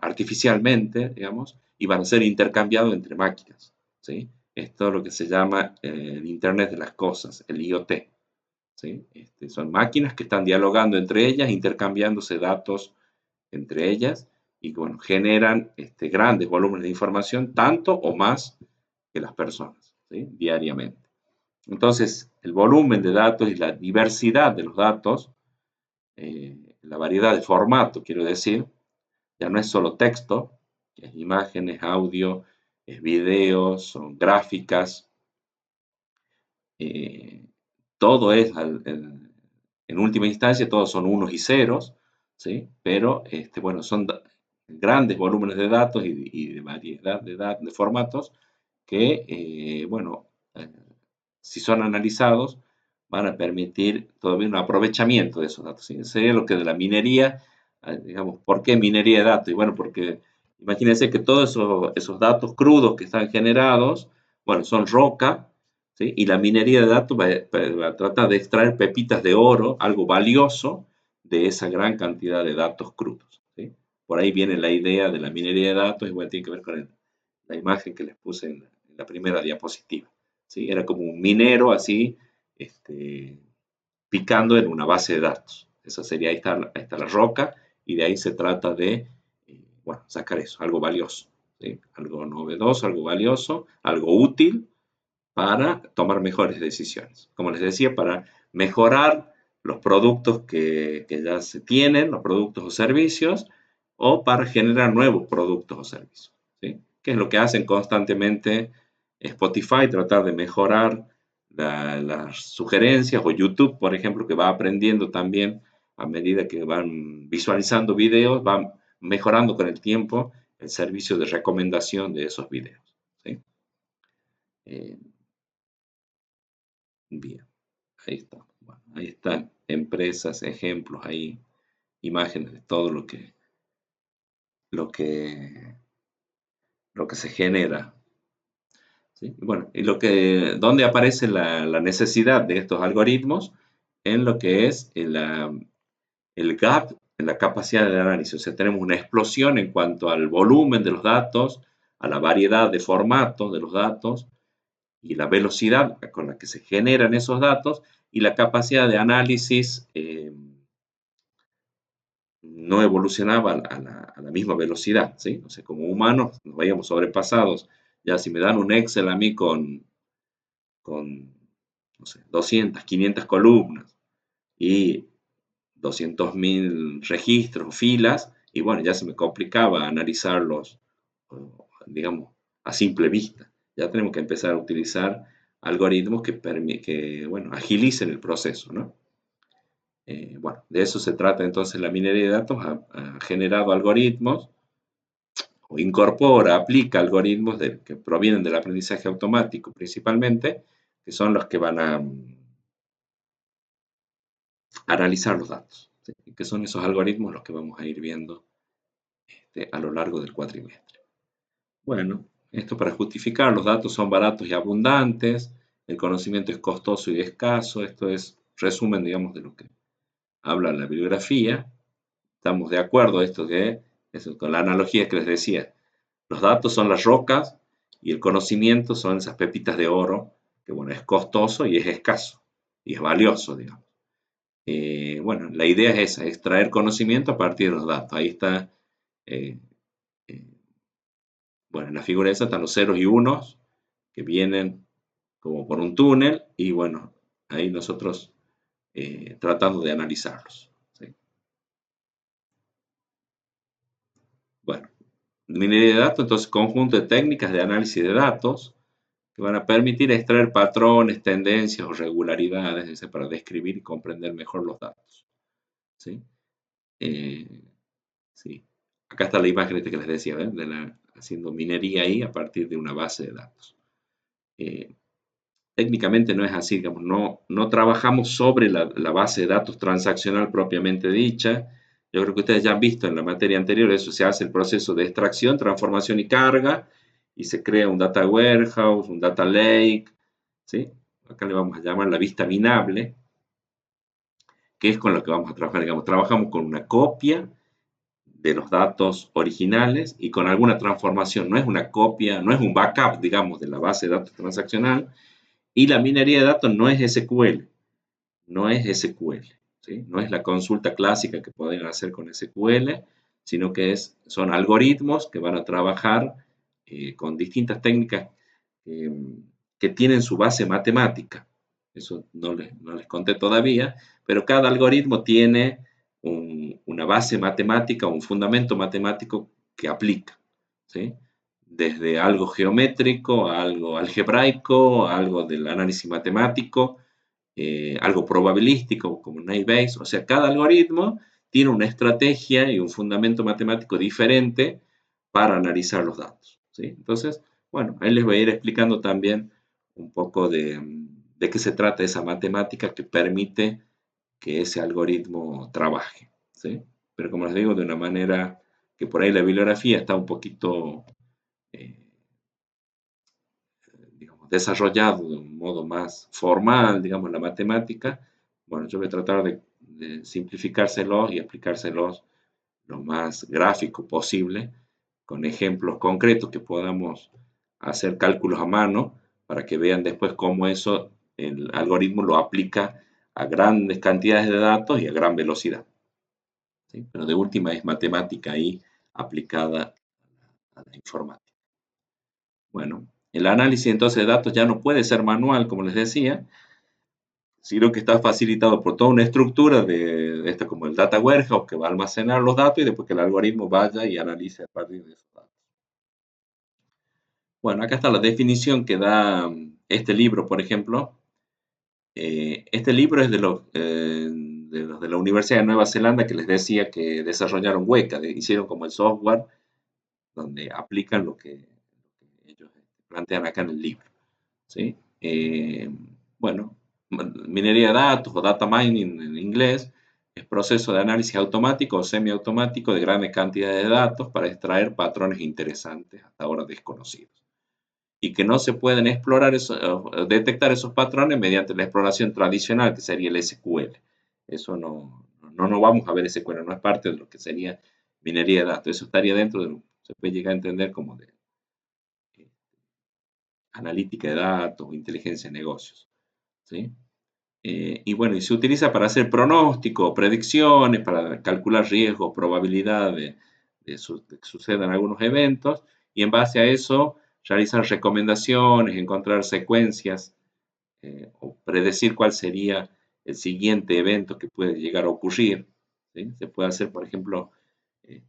artificialmente, digamos, y van a ser intercambiados entre máquinas, ¿sí? Esto es lo que se llama el Internet de las Cosas, el IoT, ¿sí? Son máquinas que están dialogando entre ellas, intercambiándose datos entre ellas, y bueno, generan grandes volúmenes de información, tanto o más que las personas, ¿sí? Diariamente. Entonces, el volumen de datos y la diversidad de los datos, la variedad de formato, quiero decir, ya no es solo texto, es imágenes, audio, es videos, son gráficas, eh, todo es, en última instancia, todos son unos y ceros, ¿sí? Pero, bueno, son grandes volúmenes de datos y de variedad de formatos que, bueno, si son analizados, van a permitir todavía un aprovechamiento de esos datos, ¿sí? Sería lo que de la minería, digamos, ¿por qué minería de datos? Y bueno, porque imagínense que todos esos datos crudos que están generados, bueno, son roca, ¿sí? Y la minería de datos va a tratar de extraer pepitas de oro, algo valioso, de esa gran cantidad de datos crudos, ¿sí? Por ahí viene la idea de la minería de datos, igual tiene que ver con la imagen que les puse en la primera diapositiva, ¿sí? Era como un minero así, picando en una base de datos. Esa sería, ahí está la roca, y de ahí se trata de, bueno, sacar eso, algo valioso, ¿sí? Algo novedoso, algo valioso, algo útil para tomar mejores decisiones. Como les decía, para mejorar los productos que ya se tienen, los productos o servicios, o para generar nuevos productos o servicios, ¿sí? Que es lo que hacen constantemente Spotify, tratar de mejorar las sugerencias, o YouTube, por ejemplo, que va aprendiendo también a medida que van visualizando videos, van mejorando con el tiempo el servicio de recomendación de esos videos, ¿sí? Eh, Bien, ahí está. Bueno, ahí están empresas, ejemplos, ahí, imágenes de todo lo que, lo que se genera. ¿Sí? Bueno, y ¿dónde aparece la necesidad de estos algoritmos? En lo que es el gap en la capacidad de análisis. O sea, tenemos una explosión en cuanto al volumen de los datos, a la variedad de formatos de los datos y la velocidad con la que se generan esos datos y la capacidad de análisis no evolucionaba a la misma velocidad, ¿sí? O sea, como humanos nos veíamos sobrepasados. Ya si me dan un Excel a mí con no sé, 200, 500 columnas y 200.000 registros o filas, y bueno, ya se me complicaba analizarlos, digamos, a simple vista. Ya tenemos que empezar a utilizar algoritmos que bueno, agilicen el proceso, ¿no? Bueno, de eso se trata entonces la minería de datos, ha generado algoritmos o incorpora, aplica algoritmos que provienen del aprendizaje automático principalmente, que son los que van a analizar los datos, ¿sí? Y que son esos algoritmos los que vamos a ir viendo a lo largo del cuatrimestre. Bueno, esto para justificar, los datos son baratos y abundantes, el conocimiento es costoso y escaso, esto es resumen, digamos, de lo que habla la bibliografía. Estamos de acuerdo esto con la analogía que les decía, los datos son las rocas y el conocimiento son esas pepitas de oro, que bueno, es costoso y es escaso, y es valioso, digamos. Bueno, la idea es esa, extraer conocimiento a partir de los datos. Ahí está, eh, eh, bueno, en la figura esa están los ceros y unos que vienen como por un túnel y bueno, ahí nosotros tratando de analizarlos, ¿sí? Bueno, minería de datos, entonces conjunto de técnicas de análisis de datos que van a permitir extraer patrones, tendencias o regularidades para describir y comprender mejor los datos, ¿sí? Eh, sí. Acá está la imagen que les decía, ¿ven? Haciendo minería ahí a partir de una base de datos. Eh, Técnicamente no es así, digamos, no trabajamos sobre la base de datos transaccional propiamente dicha. Yo creo que ustedes ya han visto en la materia anterior, eso se hace el proceso de extracción, transformación y carga, y se crea un data warehouse, un data lake, ¿sí? Acá le vamos a llamar la vista minable, que es con lo que vamos a trabajar, digamos, trabajamos con una copia de los datos originales y con alguna transformación, no es una copia, no es un backup, digamos, de la base de datos transaccional, y la minería de datos no es SQL, no es SQL, ¿sí? No es la consulta clásica que pueden hacer con SQL, sino que son algoritmos que van a trabajar con distintas técnicas eh, que tienen su base matemática. Eso no les conté todavía, pero cada algoritmo tiene una base matemática, un fundamento matemático que aplica, ¿sí? Desde algo geométrico, a algo algebraico, a algo del análisis matemático, algo probabilístico como Naive Bayes. O sea, cada algoritmo tiene una estrategia y un fundamento matemático diferente para analizar los datos, ¿sí? Entonces, bueno, ahí les voy a ir explicando también un poco de qué se trata esa matemática que permite que ese algoritmo trabaje, ¿sí? Pero como les digo, de una manera que por ahí la bibliografía está un poquito eh, digamos, desarrollado de un modo más formal, digamos, la matemática. Bueno, yo voy a tratar de simplificárselos y explicárselos lo más gráfico posible, con ejemplos concretos que podamos hacer cálculos a mano para que vean después cómo eso el algoritmo lo aplica a grandes cantidades de datos y a gran velocidad, ¿sí? Pero de última es matemática ahí aplicada a la informática. Bueno, el análisis entonces de datos ya no puede ser manual, como les decía, sino que está facilitado por toda una estructura de esto como el data warehouse que va a almacenar los datos y después que el algoritmo vaya y analice a partir de esos datos. Bueno, acá está la definición que da este libro, por ejemplo. Este libro es los de la Universidad de Nueva Zelanda que les decía que desarrollaron Weka, hicieron como el software donde aplican lo que ellos plantean acá en el libro, ¿sí? Bueno, Minería de datos o data mining en inglés es proceso de análisis automático o semiautomático de grandes cantidades de datos para extraer patrones interesantes hasta ahora desconocidos y que no se pueden explorar detectar esos patrones mediante la exploración tradicional que sería el SQL. Eso no vamos a ver SQL, no es parte de lo que sería minería de datos. Eso estaría dentro de, se puede llegar a entender como de analítica de datos, inteligencia de negocios. ¿Sí? Y bueno, y se utiliza para hacer pronósticos, predicciones, para calcular riesgos, probabilidad de que sucedan algunos eventos, y en base a eso realizar recomendaciones, encontrar secuencias o predecir cuál sería el siguiente evento que puede llegar a ocurrir. ¿Sí? Se puede hacer, por ejemplo, en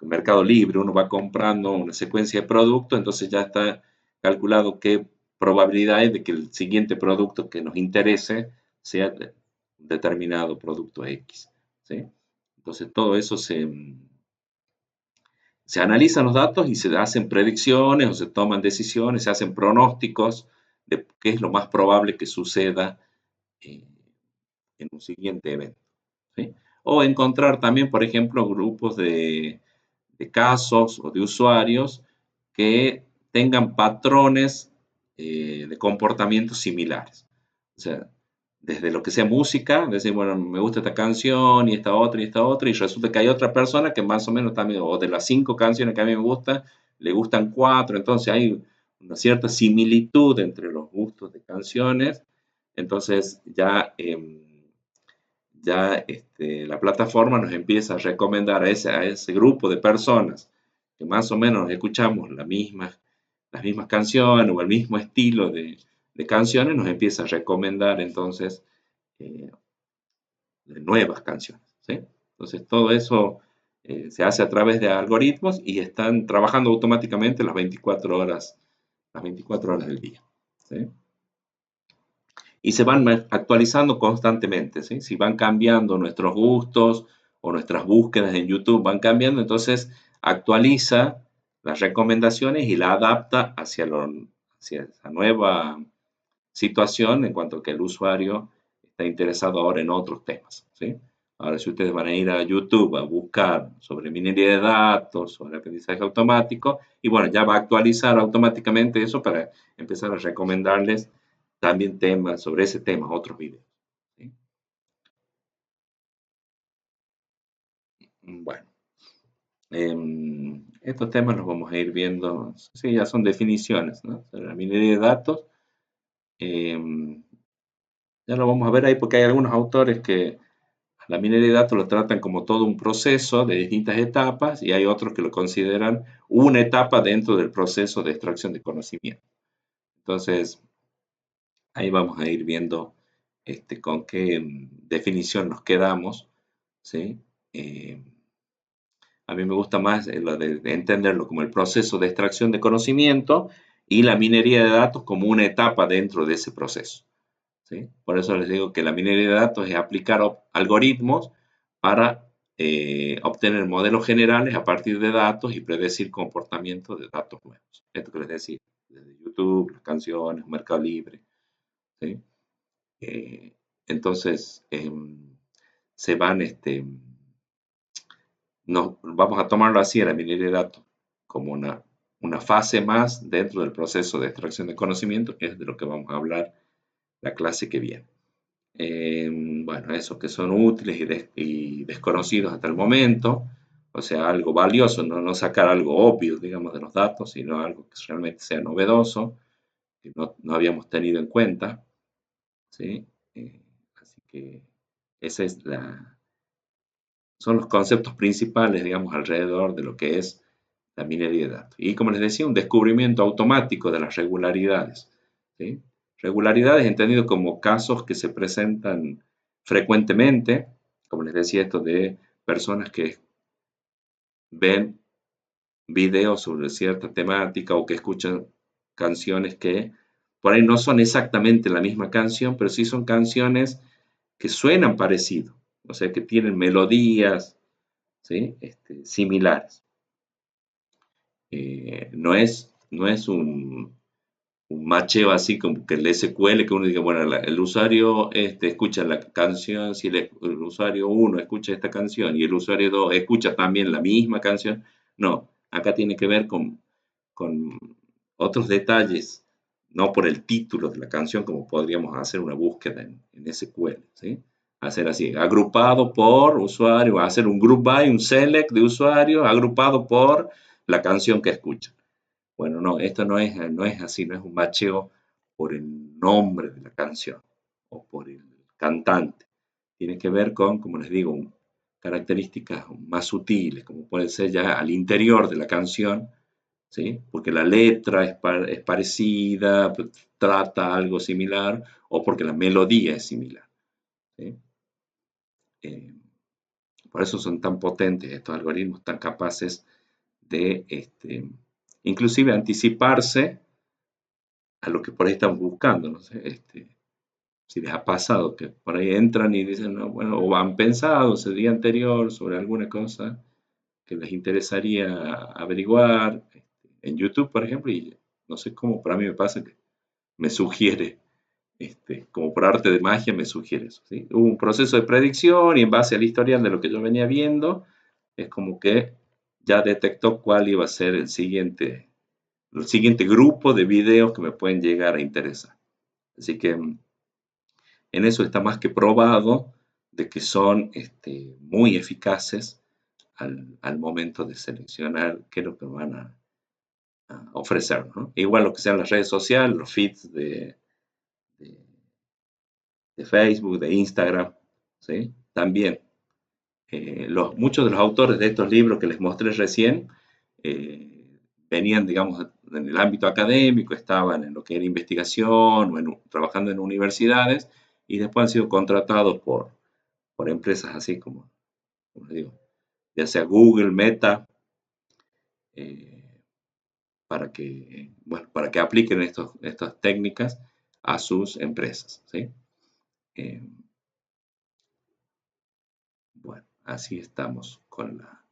Mercado Libre, uno va comprando una secuencia de productos, entonces ya está calculado qué probabilidad hay de que el siguiente producto que nos interese sea un determinado producto X. ¿Sí? Entonces todo eso se analizan los datos y se hacen predicciones o se toman decisiones, se hacen pronósticos de qué es lo más probable que suceda eh, en un siguiente evento. ¿Sí? O encontrar también, por ejemplo, grupos de casos o de usuarios que tengan patrones de comportamiento similares. O sea, desde lo que sea música, decir, bueno, me gusta esta canción y esta otra, y resulta que hay otra persona que más o menos también, o de las 5 canciones que a mí me gustan, le gustan 4, entonces hay una cierta similitud entre los gustos de canciones, entonces la plataforma nos empieza a recomendar a ese grupo de personas que más o menos escuchamos las mismas canciones o el mismo estilo de canciones, nos empieza a recomendar entonces eh, nuevas canciones. ¿Sí? Entonces todo eso se hace a través de algoritmos y están trabajando automáticamente las 24 horas del día. ¿Sí? Y se van actualizando constantemente, ¿sí? Si van cambiando nuestros gustos o nuestras búsquedas en YouTube van cambiando, entonces actualiza las recomendaciones y la adapta hacia esa nueva situación en cuanto que el usuario está interesado ahora en otros temas, ¿sí? Ahora, si ustedes van a ir a YouTube a buscar sobre minería de datos, sobre aprendizaje automático, y bueno, ya va a actualizar automáticamente eso para empezar a recomendarles también temas sobre ese tema, otros videos. ¿Sí? Bueno, estos temas los vamos a ir viendo, sí, ya son definiciones, ¿no? La minería de datos, em, ya lo vamos a ver ahí porque hay algunos autores que la minería de datos lo tratan como todo un proceso de distintas etapas y hay otros que lo consideran una etapa dentro del proceso de extracción de conocimiento. Entonces, ahí vamos a ir viendo con qué definición nos quedamos, ¿sí? Eh, a mí me gusta más lo de entenderlo como el proceso de extracción de conocimiento y la minería de datos como una etapa dentro de ese proceso. ¿Sí? Por eso les digo que la minería de datos es aplicar algoritmos para obtener modelos generales a partir de datos y predecir comportamiento de datos nuevos. Esto que les decía, desde YouTube, las canciones, Mercado Libre. ¿Sí? Eh, entonces, se van, vamos a tomarlo así, a la minería de datos, como una fase más dentro del proceso de extracción de conocimiento, que es de lo que vamos a hablar la clase que viene. Bueno, esos que son útiles y desconocidos hasta el momento, o sea, algo valioso, no sacar algo obvio, digamos, de los datos, sino algo que realmente sea novedoso, que no habíamos tenido en cuenta, ¿sí? Así que esa es son los conceptos principales, digamos, alrededor de lo que es la minería de datos. Y como les decía, un descubrimiento automático de las regularidades. ¿Sí? Regularidades entendido como casos que se presentan frecuentemente, como les decía, esto de personas que ven videos sobre cierta temática o que escuchan canciones que por ahí no son exactamente la misma canción, pero sí son canciones que suenan parecido, o sea, que tienen melodías, ¿sí? Similares. No es un macheo así como que el SQL, que uno diga, bueno, el usuario escucha la canción, si el usuario 1 escucha esta canción y el usuario 2 escucha también la misma canción. No, acá tiene que ver con otros detalles, no por el título de la canción, como podríamos hacer una búsqueda en SQL, ¿sí? Hacer así, agrupado por usuario, hacer un group by, un select de usuarios, agrupado por la canción que escucha. Bueno, no, esto no es así, no es un macheo por el nombre de la canción o por el cantante. Tiene que ver con, como les digo, características más sutiles, como puede ser ya al interior de la canción, ¿sí? Porque la letra es parecida, trata algo similar, o porque la melodía es similar, ¿sí? Eh, por eso son tan potentes estos algoritmos, tan capaces de inclusive anticiparse a lo que por ahí estamos buscando, no sé, si les ha pasado que por ahí entran y dicen, no, bueno, o han pensado ese día anterior sobre alguna cosa que les interesaría averiguar, en YouTube, por ejemplo, y no sé cómo, para mí me pasa que me sugiere, como por arte de magia, me sugiere eso, ¿sí? Hubo un proceso de predicción y en base al historial de lo que yo venía viendo, es como que ya detectó cuál iba a ser el siguiente grupo de videos que me pueden llegar a interesar. Así que en eso está más que probado de que son muy eficaces al momento de seleccionar qué es lo que van a ofrecer, ¿no? Igual lo que sean las redes sociales, los feeds de- de Facebook, de Instagram, ¿sí? También muchos de los autores de estos libros que les mostré recién venían, digamos, en el ámbito académico, estaban en lo que era investigación o trabajando en universidades y después han sido contratados por empresas así como les digo, ya sea Google, Meta, eh, para que apliquen estas técnicas a sus empresas, ¿sí? Eh, bueno, así estamos con la.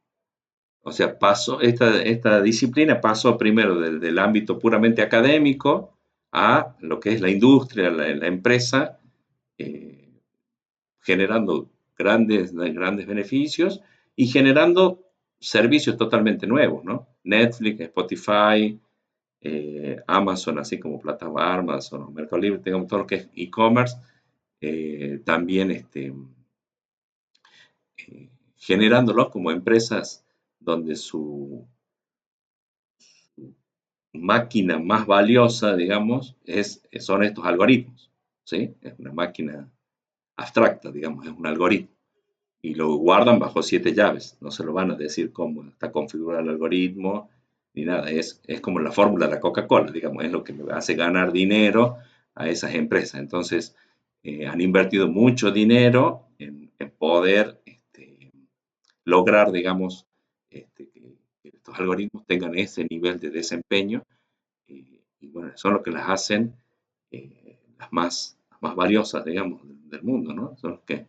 O sea, esta disciplina pasó primero del ámbito puramente académico a lo que es la industria, la empresa, eh, generando grandes beneficios y generando servicios totalmente nuevos, ¿no? Netflix, Spotify, Amazon, así como plataformas, Amazon o Mercado Libre, digamos, todo lo que es e-commerce, también generándolos como empresas donde su máquina más valiosa, digamos, son estos algoritmos, ¿sí? Es una máquina abstracta, digamos, es un algoritmo. Y lo guardan bajo 7 llaves, no se lo van a decir cómo está configurado el algoritmo, ni nada, es como la fórmula de la Coca-Cola, digamos, es lo que me hace ganar dinero a esas empresas. Entonces, han invertido mucho dinero en poder lograr, digamos, que estos algoritmos tengan ese nivel de desempeño y bueno, son lo que las hacen las más valiosas, digamos, del mundo, ¿no? Son los que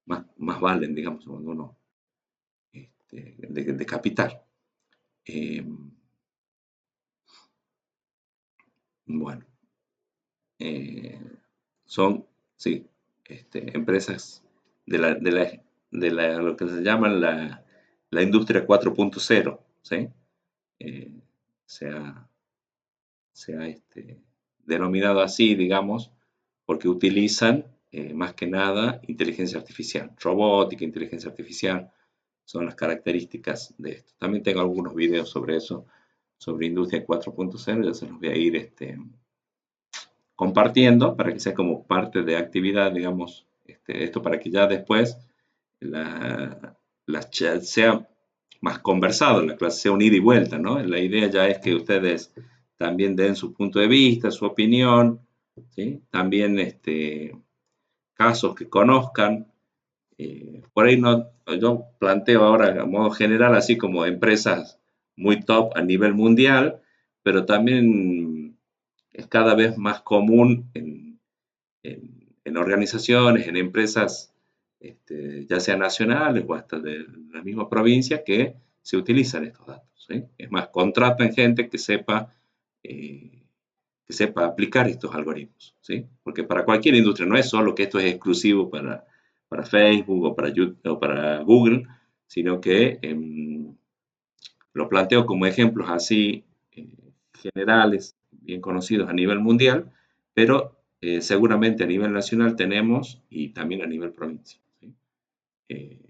más valen, digamos, cuando uno de capital. Eh, bueno, eh, son, sí, empresas lo que se llama la industria 4.0, ¿sí? Eh, se ha, se ha denominado así, digamos, porque utilizan más que nada inteligencia artificial, robótica, inteligencia artificial, son las características de esto. También tengo algunos videos sobre eso, sobre industria 4.0, ya se los voy a ir compartiendo para que sea como parte de actividad, digamos, esto para que ya después la chat sea más conversado, la clase sea un ida y vuelta, ¿no? La idea ya es que ustedes también den su punto de vista, su opinión, ¿sí? También casos que conozcan. Por ahí no, yo planteo ahora a modo general, así como empresas muy top a nivel mundial, pero también es cada vez más común en organizaciones, en empresas, ya sean nacionales o hasta de la misma provincia, que se utilizan estos datos, ¿sí? Es más, contratan gente que sepa eh, que sepa aplicar estos algoritmos, ¿sí? Porque para cualquier industria, no es solo que esto es exclusivo para Facebook o para, YouTube, o para Google, sino que lo planteo como ejemplos así generales, bien conocidos a nivel mundial, pero seguramente a nivel nacional tenemos y también a nivel provincia, ¿sí? Eh,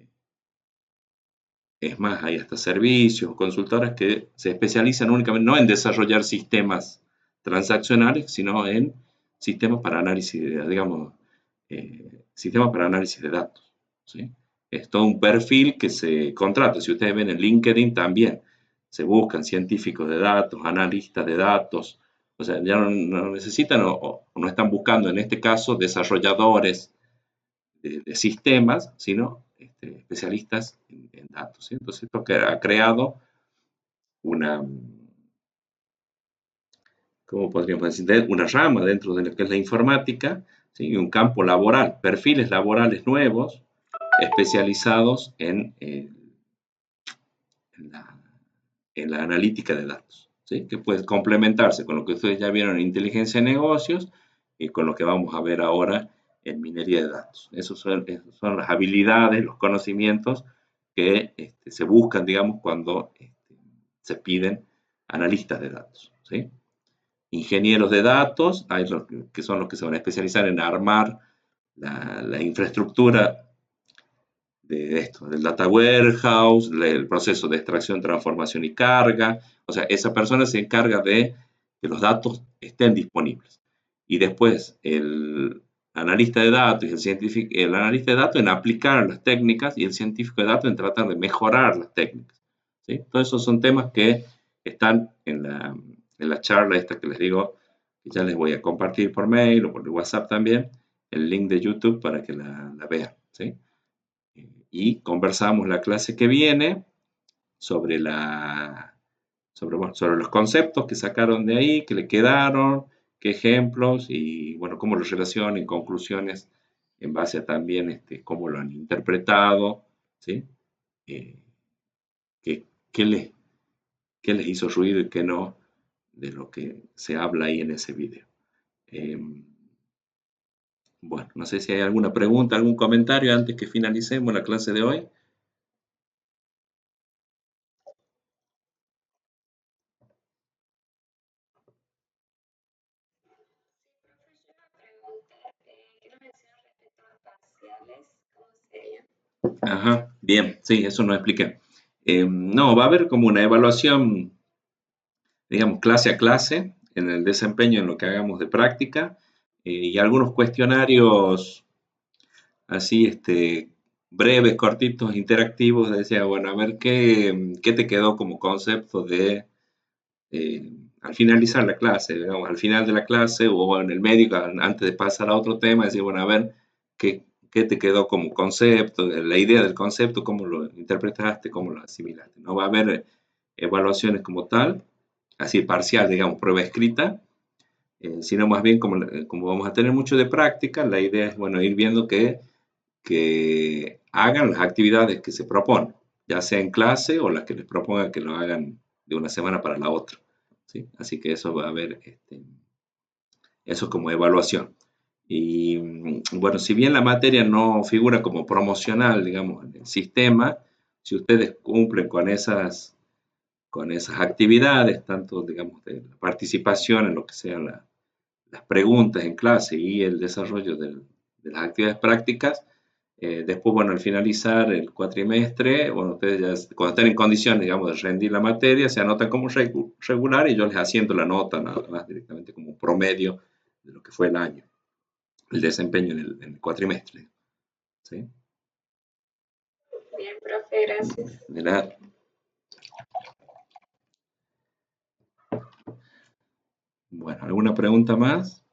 es más, hay hasta servicios o consultoras que se especializan únicamente no en desarrollar sistemas transaccionales, sino en sistemas para análisis de, digamos, sistemas para análisis de datos, ¿sí? Es todo un perfil que se contrata. Si ustedes ven en LinkedIn también, se buscan científicos de datos, analistas de datos, o sea, ya no necesitan o no están buscando en este caso desarrolladores de sistemas, sino especialistas en datos, ¿sí? Entonces, esto que ha creado una, ¿cómo podríamos decir? Una rama dentro de lo que es la informática, ¿sí? Un campo laboral, perfiles laborales nuevos, especializados en la, en la analítica de datos, ¿sí? Que puede complementarse con lo que ustedes ya vieron en inteligencia de negocios y con lo que vamos a ver ahora en minería de datos. Esos son las habilidades, los conocimientos que se buscan, digamos, cuando se piden analistas de datos, ¿sí? Ingenieros de datos, hay los que son los que se van a especializar en armar la infraestructura de esto, del data warehouse, el proceso de extracción, transformación y carga. O sea, esa persona se encarga de que los datos estén disponibles. Y después el analista de datos y el analista de datos en aplicar las técnicas y el científico de datos en tratar de mejorar las técnicas, ¿sí? Todos esos son temas que están en la charla esta que les digo, que ya les voy a compartir por mail o por WhatsApp también, el link de YouTube para que la vean, ¿sí? Y conversamos la clase que viene sobre, sobre los conceptos que sacaron de ahí, que le quedaron, qué ejemplos y bueno, cómo los relacionan en conclusiones en base a también cómo lo han interpretado, ¿sí? Eh, qué, qué, les, qué les hizo ruido y qué no de lo que se habla ahí en ese video. Bueno, no sé si hay alguna pregunta, algún comentario antes que finalicemos la clase de hoy. Ajá, bien, sí, eso no expliqué. No, va a haber como una evaluación, digamos, clase a clase, en el desempeño en lo que hagamos de práctica, y algunos cuestionarios así, breves, cortitos, interactivos, decía, bueno, a ver qué te quedó como concepto de, al finalizar la clase, digamos, al final de la clase o en el medio, antes de pasar a otro tema, decir, bueno, a ver qué te quedó como concepto, la idea del concepto, cómo lo interpretaste, cómo lo asimilaste. No va a haber evaluaciones como tal, así parcial, digamos, prueba escrita, sino más bien como vamos a tener mucho de práctica, la idea es, bueno, ir viendo que hagan las actividades que se proponen, ya sea en clase o las que les propongan que lo hagan de una semana para la otra, ¿sí? Así que eso va a haber, eso como evaluación. Y bueno, si bien la materia no figura como promocional, digamos, en el sistema, si ustedes cumplen con esas actividades, tanto, digamos, de la participación en lo que sean las preguntas en clase y el desarrollo de las actividades prácticas, después, bueno, al finalizar el cuatrimestre, bueno, ustedes ya, cuando estén en condiciones, digamos, de rendir la materia, se anotan como regular y yo les asiento la nota nada más directamente como un promedio de lo que fue el año, el desempeño en el cuatrimestre, ¿sí? Bien, profe, gracias. De nada. Bueno, ¿alguna pregunta más?